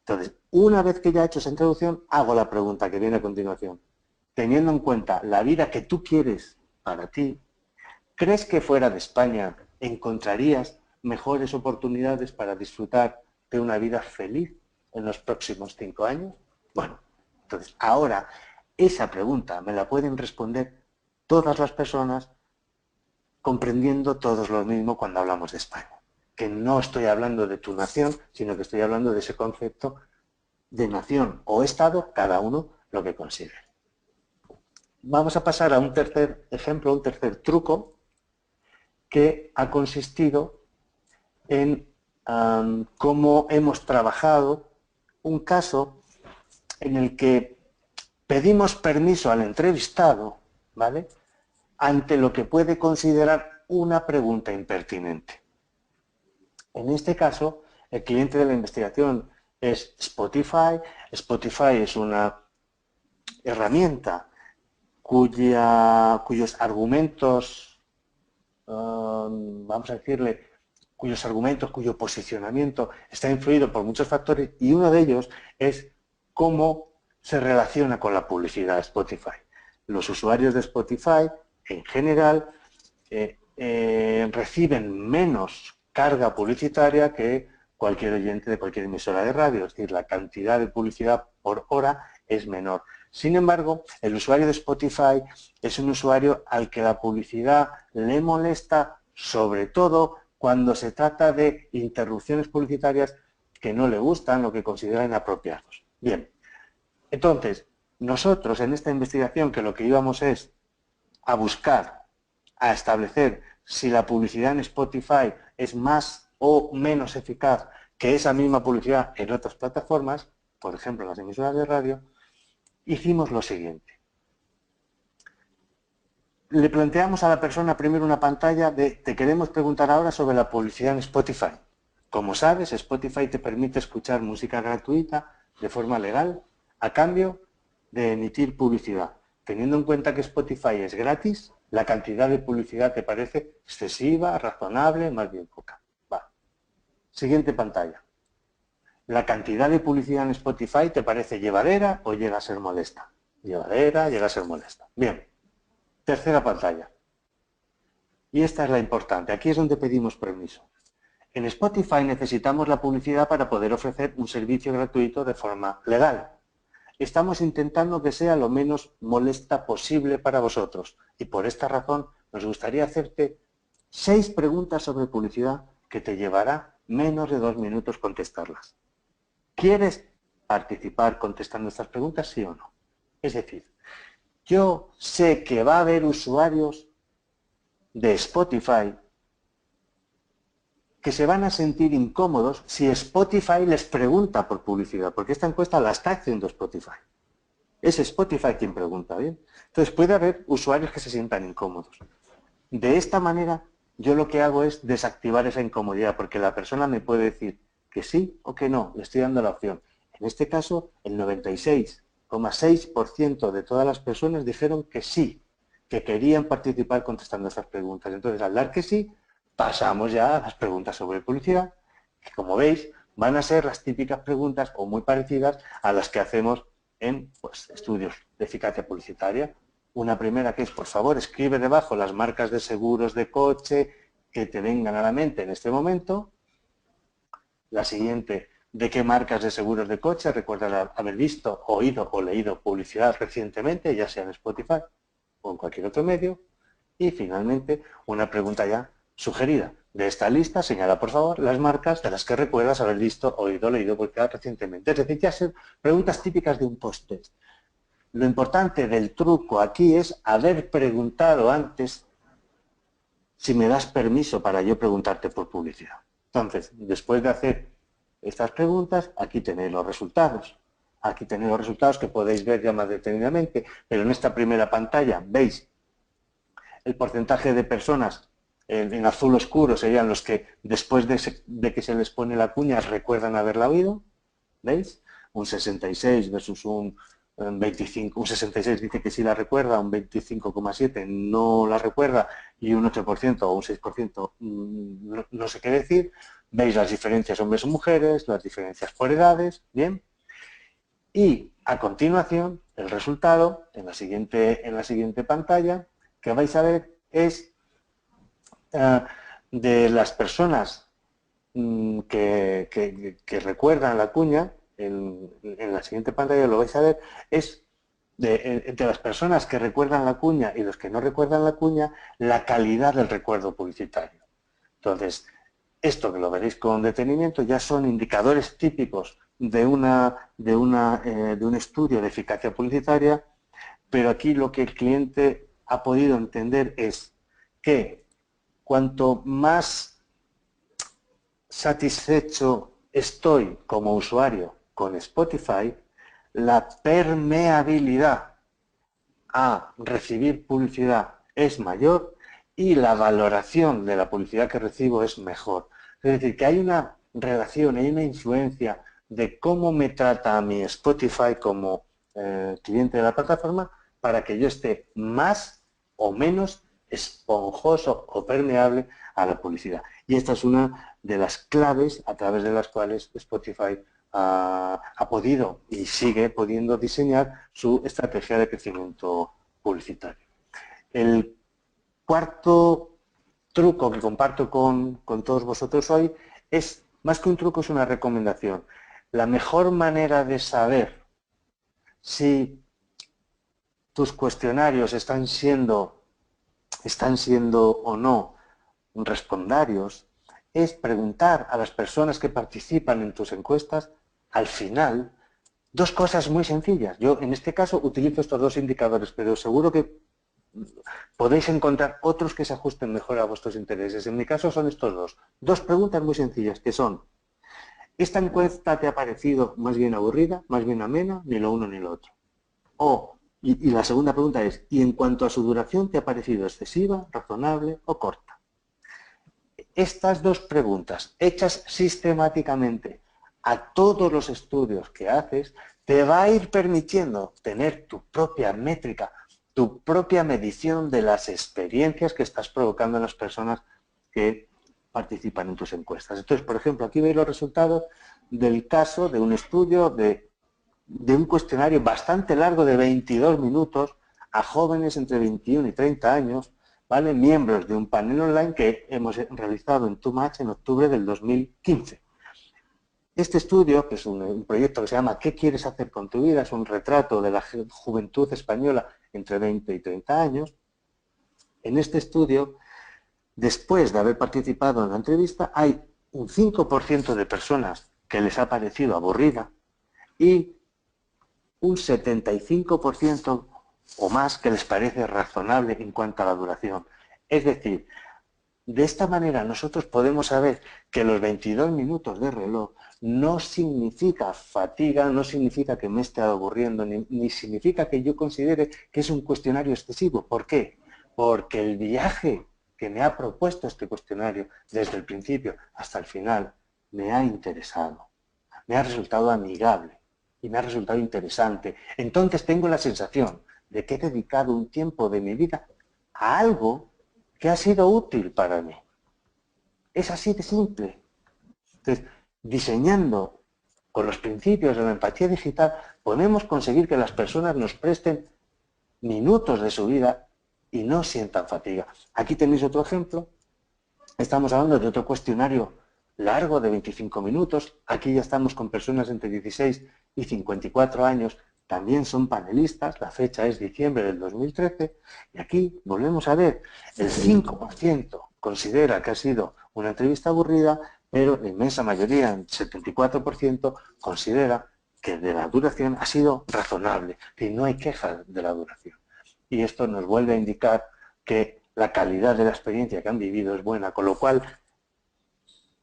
Entonces, una vez que ya he hecho esa introducción, hago la pregunta que viene a continuación. Teniendo en cuenta la vida que tú quieres para ti, ¿crees que fuera de España encontrarías mejores oportunidades para disfrutar de una vida feliz en los próximos 5 años? Bueno, entonces ahora esa pregunta me la pueden responder todas las personas comprendiendo todos lo mismo cuando hablamos de España. Que no estoy hablando de tu nación, sino que estoy hablando de ese concepto de nación o Estado, cada uno lo que considere. Vamos a pasar a un tercer ejemplo, un tercer truco, que ha consistido en cómo hemos trabajado un caso en el que pedimos permiso al entrevistado, ¿vale?, ante lo que puede considerar una pregunta impertinente. En este caso, el cliente de la investigación es Spotify. Spotify es una herramienta cuyos argumentos, vamos a decirle, cuyo posicionamiento está influido por muchos factores, y uno de ellos es cómo se relaciona con la publicidad Spotify. Los usuarios de Spotify, en general, reciben menos carga publicitaria que cualquier oyente de cualquier emisora de radio, es decir, la cantidad de publicidad por hora es menor. Sin embargo, el usuario de Spotify es un usuario al que la publicidad le molesta, sobre todo cuando se trata de interrupciones publicitarias que no le gustan o que considera inapropiados. Bien, entonces, nosotros en esta investigación, que lo que íbamos es a buscar, a establecer si la publicidad en Spotify es más o menos eficaz que esa misma publicidad en otras plataformas, por ejemplo, las emisoras de radio, hicimos lo siguiente. Le planteamos a la persona primero una pantalla de: te queremos preguntar ahora sobre la publicidad en Spotify. Como sabes, Spotify te permite escuchar música gratuita de forma legal a cambio de emitir publicidad. Teniendo en cuenta que Spotify es gratis, la cantidad de publicidad te parece excesiva, razonable, más bien poca. Va. Siguiente pantalla. ¿La cantidad de publicidad en Spotify te parece llevadera o llega a ser molesta? Llevadera, llega a ser molesta. Bien. Tercera pantalla. Y esta es la importante. Aquí es donde pedimos permiso. En Spotify necesitamos la publicidad para poder ofrecer un servicio gratuito de forma legal. Estamos intentando que sea lo menos molesta posible para vosotros, y por esta razón nos gustaría hacerte 6 preguntas sobre publicidad que te llevará menos de 2 minutos contestarlas. ¿Quieres participar contestando estas preguntas, sí o no? Es decir, yo sé que va a haber usuarios de Spotify que se van a sentir incómodos si Spotify les pregunta por publicidad, porque esta encuesta la está haciendo Spotify. Es Spotify quien pregunta, ¿bien? Entonces puede haber usuarios que se sientan incómodos. De esta manera, yo lo que hago es desactivar esa incomodidad, porque la persona me puede decir que sí o que no, le estoy dando la opción. En este caso, el 96,6% de todas las personas dijeron que sí, que querían participar contestando estas preguntas. Entonces, al dar que sí, pasamos ya a las preguntas sobre publicidad, que como veis van a ser las típicas preguntas o muy parecidas a las que hacemos en estudios de eficacia publicitaria. Una primera que es: por favor, escribe debajo las marcas de seguros de coche que te vengan a la mente en este momento. La siguiente: ¿de qué marcas de seguros de coche recuerdas haber visto, oído o leído publicidad recientemente, ya sea en Spotify o en cualquier otro medio? Y finalmente, una pregunta ya sugerida: de esta lista, señala por favor las marcas de las que recuerdas haber visto, oído, leído publicidad recientemente. Es decir, ya son preguntas típicas de un post-test. lo importante del truco aquí es haber preguntado antes si me das permiso para yo preguntarte por publicidad. Entonces, después de hacer estas preguntas, aquí tenéis los resultados. Aquí tenéis los resultados que podéis ver ya más detenidamente, pero en esta primera pantalla veis el porcentaje de personas en azul oscuro serían los que después de que se les pone la cuña recuerdan haberla oído. ¿Veis? Un 66 versus un 25, un 66 dice que sí la recuerda, un 25,7 no la recuerda y un 8% o un 6% no sé qué decir. Veis las diferencias hombres o mujeres, las diferencias por edades, ¿bien? Y a continuación, el resultado en la siguiente pantalla que vais a ver es de las personas que recuerdan la cuña. En la siguiente pantalla lo vais a ver, es entre las personas que recuerdan la cuña y los que no recuerdan la cuña, la calidad del recuerdo publicitario. Entonces, esto que lo veréis con detenimiento ya son indicadores típicos de un estudio de eficacia publicitaria, pero aquí lo que el cliente ha podido entender es que cuanto más satisfecho estoy como usuario con Spotify, la permeabilidad a recibir publicidad es mayor y la valoración de la publicidad que recibo es mejor. Es decir, que hay una relación, hay una influencia de cómo me trata a mi Spotify como cliente de la plataforma para que yo esté más o menos esponjoso o permeable a la publicidad. Y esta es una de las claves a través de las cuales Spotify ha podido y sigue pudiendo diseñar su estrategia de crecimiento publicitario. El cuarto truco que comparto con todos vosotros hoy es, más que un truco, es una recomendación. La mejor manera de saber si tus cuestionarios están siendo o no respondarios es preguntar a las personas que participan en tus encuestas al final dos cosas muy sencillas. Yo en este caso utilizo estos dos indicadores, pero seguro que podéis encontrar otros que se ajusten mejor a vuestros intereses. En mi caso son estos dos. Dos preguntas muy sencillas que son: ¿esta encuesta te ha parecido más bien aburrida, más bien amena, ni lo uno ni lo otro? Y la segunda pregunta es: ¿y en cuanto a su duración te ha parecido excesiva, razonable o corta? Estas dos preguntas, hechas sistemáticamente a todos los estudios que haces, te va a ir permitiendo tener tu propia métrica, tu propia medición de las experiencias que estás provocando en las personas que participan en tus encuestas. Entonces, por ejemplo, aquí veis los resultados del caso de un estudio de un cuestionario bastante largo de 22 minutos a jóvenes entre 21 y 30 años, ¿vale? Miembros de un panel online que hemos realizado en Too Much en octubre del 2015. Este estudio, que es un proyecto que se llama ¿Qué quieres hacer con tu vida?, es un retrato de la juventud española entre 20 y 30 años. En este estudio, después de haber participado en la entrevista, hay un 5% de personas que les ha parecido aburrida y un 75% o más que les parece razonable en cuanto a la duración. Es decir, de esta manera nosotros podemos saber que los 22 minutos de reloj no significa fatiga, no significa que me esté aburriendo, ni significa que yo considere que es un cuestionario excesivo. ¿Por qué? Porque el viaje que me ha propuesto este cuestionario desde el principio hasta el final me ha interesado, me ha resultado amigable y me ha resultado interesante. Entonces tengo la sensación de que he dedicado un tiempo de mi vida a algo que ha sido útil para mí. Es así de simple. Entonces, diseñando con los principios de la empatía digital, podemos conseguir que las personas nos presten minutos de su vida y no sientan fatiga. Aquí tenéis otro ejemplo. Estamos hablando de otro cuestionario largo de 25 minutos. Aquí ya estamos con personas entre 16 y 54 años. También son panelistas. La fecha es diciembre del 2013. Y aquí volvemos a ver, el 5% considera que ha sido una entrevista aburrida, pero la inmensa mayoría, el 74%, considera que de la duración ha sido razonable, que no hay quejas de la duración. Y esto nos vuelve a indicar que la calidad de la experiencia que han vivido es buena, con lo cual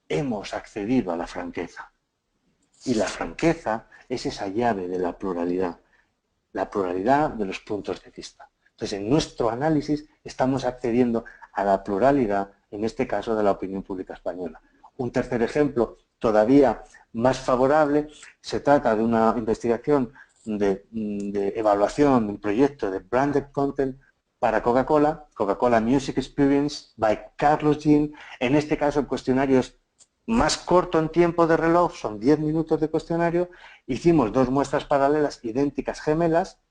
hemos accedido a la franqueza. Y la franqueza es esa llave de la pluralidad de los puntos de vista. Entonces, en nuestro análisis estamos accediendo a la pluralidad, en este caso, de la opinión pública española. Un tercer ejemplo, todavía más favorable, se trata de una investigación de evaluación de un proyecto de branded content para Coca-Cola, Coca-Cola Music Experience by Carlos Jean. En este caso el cuestionario es más corto en tiempo de reloj, son 10 minutos de cuestionario. Hicimos 2 muestras paralelas idénticas gemelas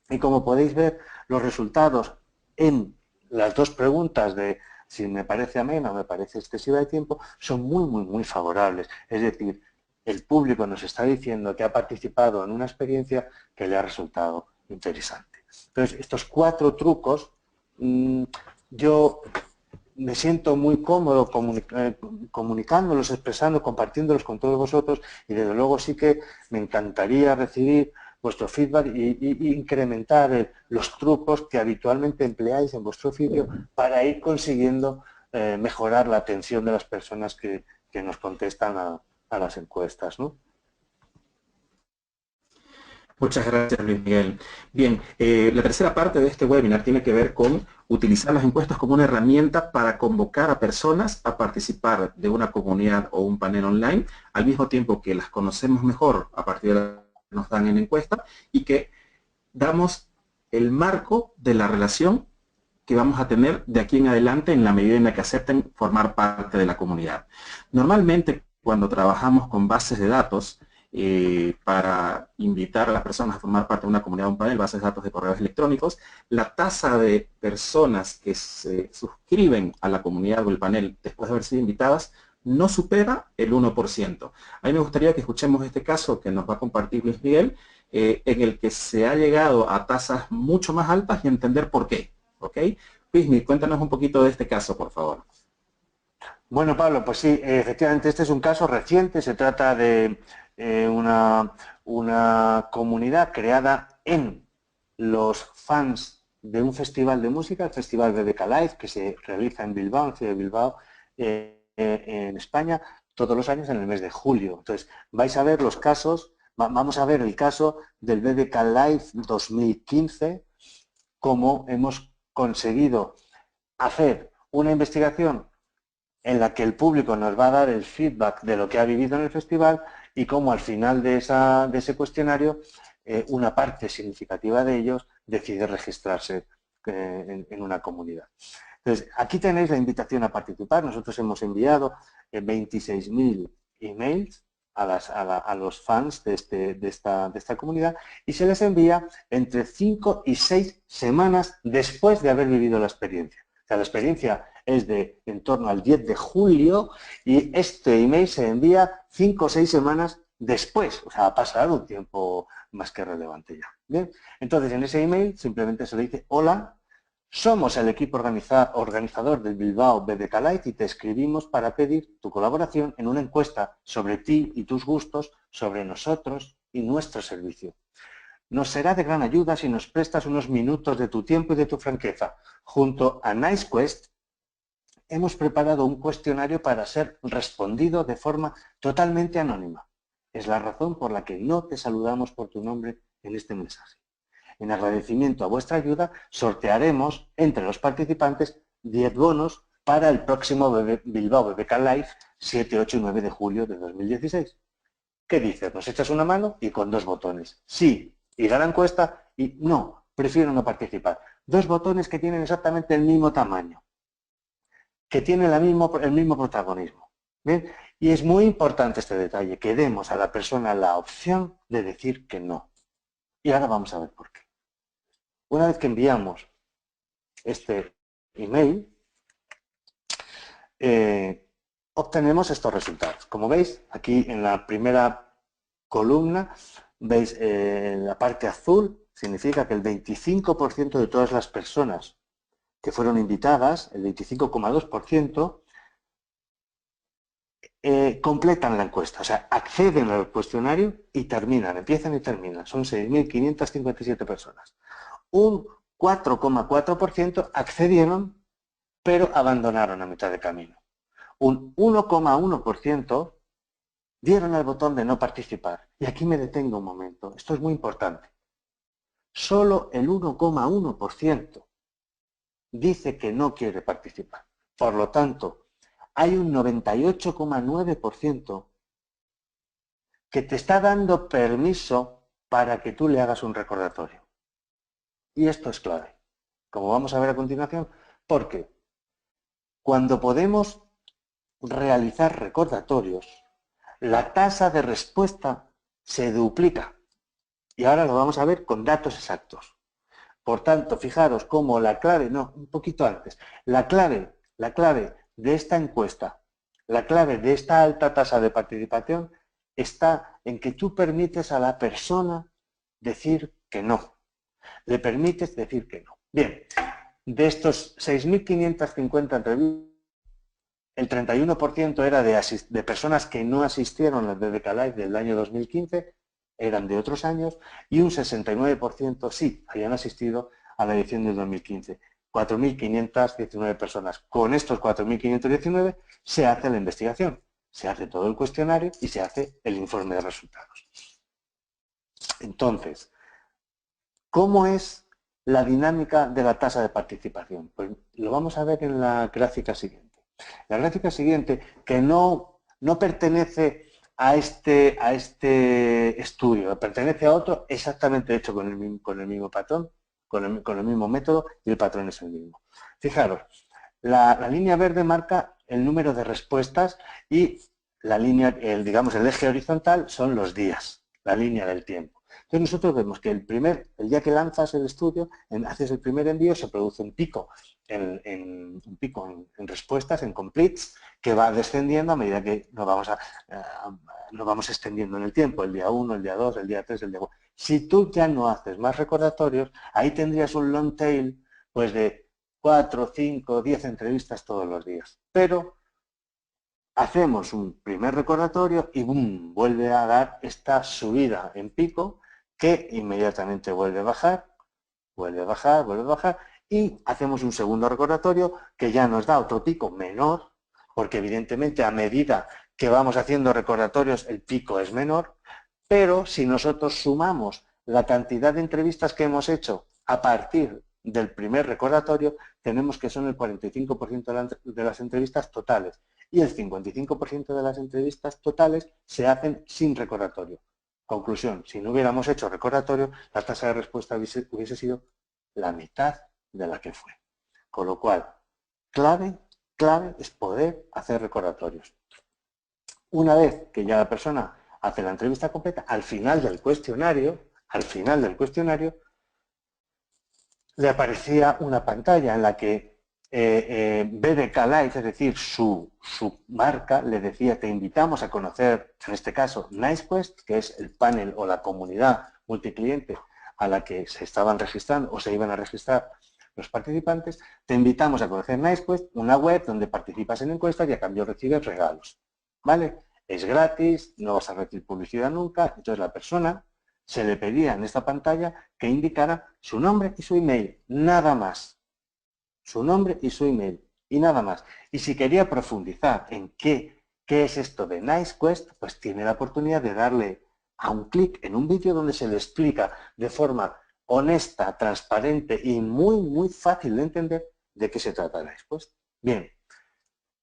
y como podéis ver los resultados en las 2 preguntas de si me parece amena o me parece excesiva de tiempo son muy favorables. Es decir, el público nos está diciendo que ha participado en una experiencia que le ha resultado interesante. Entonces, estos 4 trucos, yo me siento muy cómodo comunicándolos, expresando, compartiéndolos con todos vosotros y desde luego sí que me encantaría recibir vuestro feedback y incrementar los trucos que habitualmente empleáis en vuestro oficio para ir consiguiendo mejorar la atención de las personas que nos contestan a las encuestas, ¿no? Muchas gracias, Luis Miguel. Bien, la tercera parte de este webinar tiene que ver con utilizar las encuestas como una herramienta para convocar a personas a participar de una comunidad o un panel online, al mismo tiempo que las conocemos mejor a partir de lo que nos dan en la encuesta y que damos el marco de la relación que vamos a tener de aquí en adelante en la medida en la que acepten formar parte de la comunidad. Normalmente, cuando trabajamos con bases de datos, para invitar a las personas a formar parte de una comunidad o un panel, bases de datos de correos electrónicos, la tasa de personas que se suscriben a la comunidad o el panel después de haber sido invitadas no supera el 1%. A mí me gustaría que escuchemos este caso que nos va a compartir Luis Miguel, en el que se ha llegado a tasas mucho más altas y entender por qué. ¿Ok? Luis Miguel, cuéntanos un poquito de este caso, por favor. Bueno, Pablo, pues sí, efectivamente este es un caso reciente, se trata de una comunidad creada en los fans de un festival de música, el Festival BBK Live, que se realiza en Bilbao, en ciudad de Bilbao, en España, todos los años en el mes de julio. Entonces, vais a ver los casos, vamos a ver el caso del BBK Live 2015, cómo hemos conseguido hacer una investigación en la que el público nos va a dar el feedback de lo que ha vivido en el festival y cómo al final de ese cuestionario una parte significativa de ellos decide registrarse en una comunidad. Entonces, aquí tenéis la invitación a participar. Nosotros hemos enviado 26.000 emails a los fans de esta comunidad y se les envía entre 5 y 6 semanas después de haber vivido la experiencia. O sea, la experiencia es de en torno al 10 de julio y este email se envía 5 o 6 semanas después. O sea, ha pasado un tiempo más que relevante ya. Bien, entonces en ese email simplemente se le dice: hola, somos el equipo organizador del Bilbao BBK Live y te escribimos para pedir tu colaboración en una encuesta sobre ti y tus gustos, sobre nosotros y nuestro servicio. Nos será de gran ayuda si nos prestas unos minutos de tu tiempo y de tu franqueza. Junto a NiceQuest hemos preparado un cuestionario para ser respondido de forma totalmente anónima. Es la razón por la que no te saludamos por tu nombre en este mensaje. En agradecimiento a vuestra ayuda, sortearemos entre los participantes 10 bonos para el próximo Bilbao BBK Live 7, 8 y 9 de julio de 2016. ¿Qué dices? ¿Nos echas una mano? Y con 2 botones. Sí, ir a la encuesta y no, prefiero no participar. 2 botones que tienen exactamente el mismo tamaño, que tienen el mismo protagonismo. ¿Bien? Y es muy importante este detalle, que demos a la persona la opción de decir que no. Y ahora vamos a ver por qué. Una vez que enviamos este email, obtenemos estos resultados. Como veis, aquí en la primera columna, veis la parte azul, significa que el 25% de todas las personas que fueron invitadas, el 25,2%, completan la encuesta, o sea, acceden al cuestionario y terminan, empiezan y terminan. Son 6.557 personas. Un 4,4% accedieron, pero abandonaron a mitad de camino. Un 1,1% dieron al botón de no participar. Y aquí me detengo un momento. Esto es muy importante. Solo el 1,1% dice que no quiere participar. Por lo tanto, hay un 98,9% que te está dando permiso para que tú le hagas un recordatorio. Y esto es clave, como vamos a ver a continuación, porque cuando podemos realizar recordatorios, la tasa de respuesta se duplica. Y ahora lo vamos a ver con datos exactos. Por tanto, fijaros cómo la clave, no, un poquito antes, la clave de esta encuesta, la clave de esta alta tasa de participación está en que tú permites a la persona decir que no. Le permites decir que no. Bien, de estos 6.550 entrevistas, el 31% era de personas que no asistieron al DDK Live del año 2015, eran de otros años, y un 69% sí habían asistido a la edición del 2015. 4.519 personas. Con estos 4.519 se hace la investigación, se hace todo el cuestionario y se hace el informe de resultados. Entonces, ¿cómo es la dinámica de la tasa de participación? Pues lo vamos a ver en la gráfica siguiente. La gráfica siguiente, que no pertenece a este estudio, pertenece a otro exactamente hecho con el mismo patrón, con el mismo método, y el patrón es el mismo. Fijaros, la línea verde marca el número de respuestas y la línea, digamos, el eje horizontal son los días, la línea del tiempo. Entonces nosotros vemos que el día que lanzas el estudio, haces el primer envío, se produce un pico en respuestas, en completes, que va descendiendo a medida que nos vamos extendiendo en el tiempo, el día 1, el día 2, el día 3, el día 4. Si tú ya no haces más recordatorios, ahí tendrías un long tail pues de 4, 5, 10 entrevistas todos los días. Pero hacemos un primer recordatorio y ¡bum!, vuelve a dar esta subida en pico que inmediatamente vuelve a bajar, vuelve a bajar, vuelve a bajar, y hacemos un segundo recordatorio que ya nos da otro pico menor, porque evidentemente a medida que vamos haciendo recordatorios el pico es menor, pero si nosotros sumamos la cantidad de entrevistas que hemos hecho a partir del primer recordatorio, tenemos que son el 45% de las entrevistas totales, y el 55% de las entrevistas totales se hacen sin recordatorio. Conclusión, si no hubiéramos hecho recordatorio, la tasa de respuesta hubiese sido la mitad de la que fue. Con lo cual, clave es poder hacer recordatorios. Una vez que ya la persona hace la entrevista completa, al final del cuestionario, le aparecía una pantalla en la que BDK Live, es decir, su marca, le decía: te invitamos a conocer, en este caso, NiceQuest, que es el panel o la comunidad multicliente a la que se estaban registrando o se iban a registrar los participantes. Te invitamos a conocer NiceQuest, una web donde participas en encuestas y a cambio recibes regalos. ¿Vale? Es gratis, no vas a recibir publicidad nunca. Entonces la persona se le pedía en esta pantalla que indicara su nombre y su email, nada más. Su nombre y su email, y nada más. Y si quería profundizar en qué es esto de NiceQuest, pues tiene la oportunidad de darle a un clic en un vídeo donde se le explica de forma honesta, transparente y muy fácil de entender de qué se trata NiceQuest. Bien,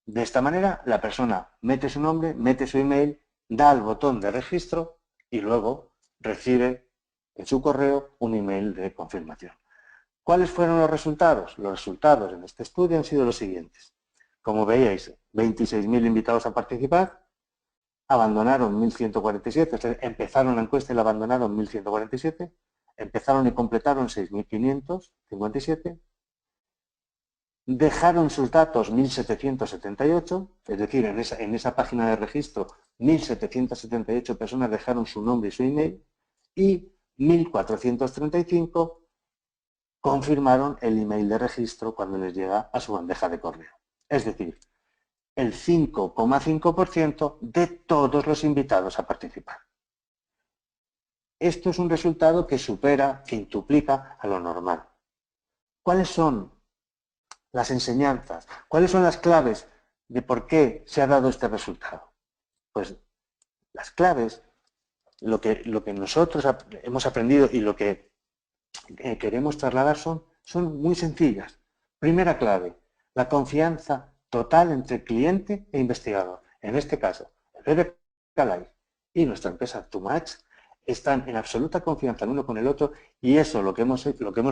de esta manera la persona mete su nombre, mete su email, da al botón de registro y luego recibe en su correo un email de confirmación. ¿Cuáles fueron los resultados? Los resultados en este estudio han sido los siguientes. Como veíais, 26.000 invitados a participar, abandonaron 1.147, empezaron la encuesta y la abandonaron 1.147, empezaron y completaron 6.557, dejaron sus datos 1.778, es decir, en esa página de registro 1.778 personas dejaron su nombre y su email, y 1.435 confirmaron el email de registro cuando les llega a su bandeja de correo. Es decir, el 5,5% de todos los invitados a participar. Esto es un resultado que supera, que quintuplica a lo normal. ¿Cuáles son las enseñanzas? ¿Cuáles son las claves de por qué se ha dado este resultado? Pues las claves, lo que nosotros hemos aprendido y lo que queremos trasladar son muy sencillas. Primera clave, la confianza total entre cliente e investigador. En este caso, BBK Live y nuestra empresa Too Much están en absoluta confianza el uno con el otro, y eso lo que hemos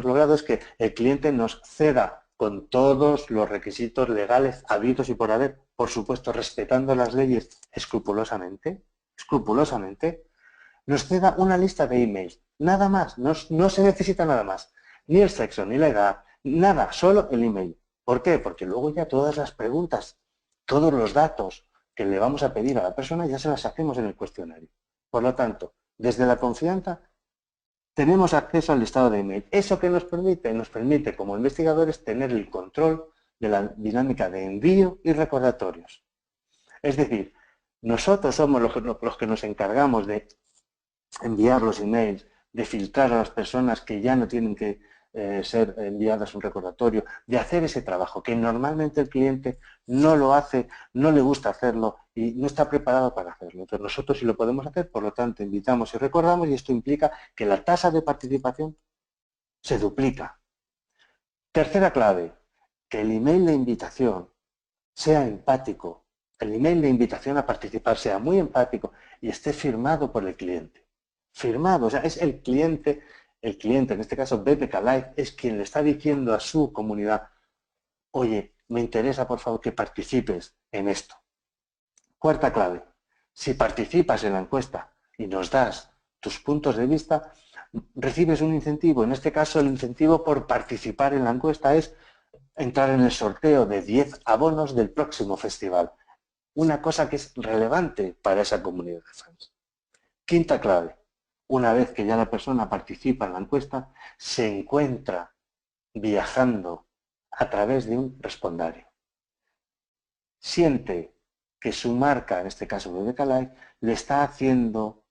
logrado es que el cliente nos ceda con todos los requisitos legales habidos y por haber, por supuesto respetando las leyes escrupulosamente, nos ceda una lista de emails, nada más, no se necesita nada más, ni el sexo, ni la edad, nada, solo el email. ¿Por qué? Porque luego ya todas las preguntas, todos los datos que le vamos a pedir a la persona ya se las hacemos en el cuestionario. Por lo tanto, desde la confianza tenemos acceso al listado de email. ¿Eso qué nos permite? Nos permite como investigadores tener el control de la dinámica de envío y recordatorios. Es decir, nosotros somos los que nos encargamos de enviar los emails, de filtrar a las personas que ya no tienen que ser enviadas un recordatorio, de hacer ese trabajo que normalmente el cliente no lo hace, no le gusta hacerlo y no está preparado para hacerlo. Entonces nosotros sí lo podemos hacer, por lo tanto invitamos y recordamos, y esto implica que la tasa de participación se duplica. Tercera clave, que el email de invitación sea empático, el email de invitación a participar sea muy empático y esté firmado por el cliente. Firmado, o sea, es el cliente, en este caso BBK Live, es quien le está diciendo a su comunidad: oye, me interesa por favor que participes en esto. Cuarta clave, si participas en la encuesta y nos das tus puntos de vista, recibes un incentivo. En este caso el incentivo por participar en la encuesta es entrar en el sorteo de 10 abonos del próximo festival. Una cosa que es relevante para esa comunidad de fans. Quinta clave, una vez que ya la persona participa en la encuesta, se encuentra viajando a través de un respondario. Siente que su marca, en este caso BBK Live, le está haciendo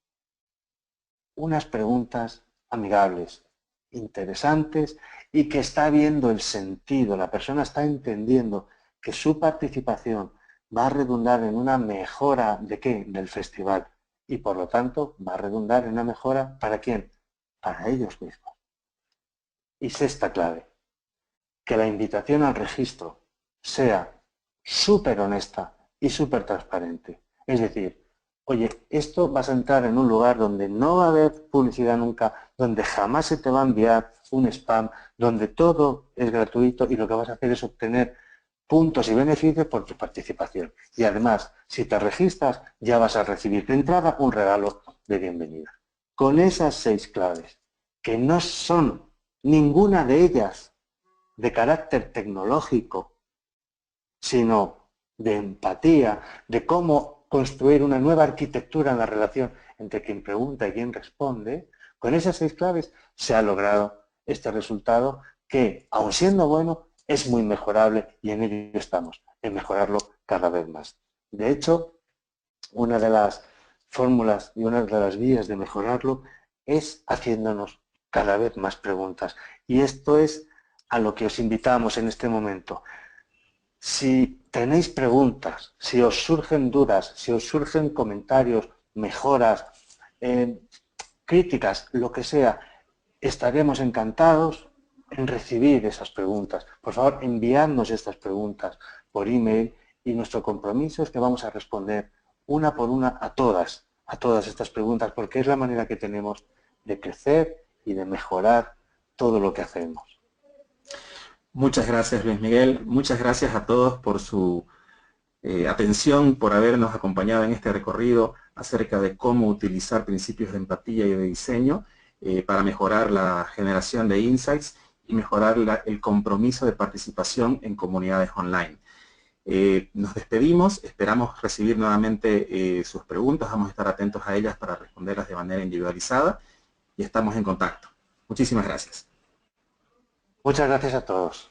unas preguntas amigables, interesantes, y que está viendo el sentido, la persona está entendiendo que su participación va a redundar en una mejora ¿de qué? Del festival. Y por lo tanto va a redundar en una mejora ¿para quién? Para ellos mismos. Y sexta clave, que la invitación al registro sea súper honesta y súper transparente. Es decir, oye, esto vas a entrar en un lugar donde no va a haber publicidad nunca, donde jamás se te va a enviar un spam, donde todo es gratuito y lo que vas a hacer es obtener puntos y beneficios por tu participación. Y además, si te registras, ya vas a recibir de entrada un regalo de bienvenida. Con esas 6 claves, que no son ninguna de ellas de carácter tecnológico, sino de empatía, de cómo construir una nueva arquitectura en la relación entre quien pregunta y quien responde, con esas 6 claves se ha logrado este resultado que, aun siendo bueno, es muy mejorable, y en ello estamos, en mejorarlo cada vez más. De hecho, una de las fórmulas y una de las vías de mejorarlo es haciéndonos cada vez más preguntas. Y esto es a lo que os invitamos en este momento. Si tenéis preguntas, si os surgen dudas, si os surgen comentarios, mejoras, críticas, lo que sea, estaremos encantados en recibir esas preguntas. Por favor, enviadnos estas preguntas por email, y nuestro compromiso es que vamos a responder una por una a todas estas preguntas, porque es la manera que tenemos de crecer y de mejorar todo lo que hacemos. Muchas gracias, Luis Miguel. Muchas gracias a todos por su atención, por habernos acompañado en este recorrido acerca de cómo utilizar principios de empatía y de diseño para mejorar la generación de insights y mejorar el compromiso de participación en comunidades online. Nos despedimos, esperamos recibir nuevamente sus preguntas, vamos a estar atentos a ellas para responderlas de manera individualizada y estamos en contacto. Muchísimas gracias. Muchas gracias a todos.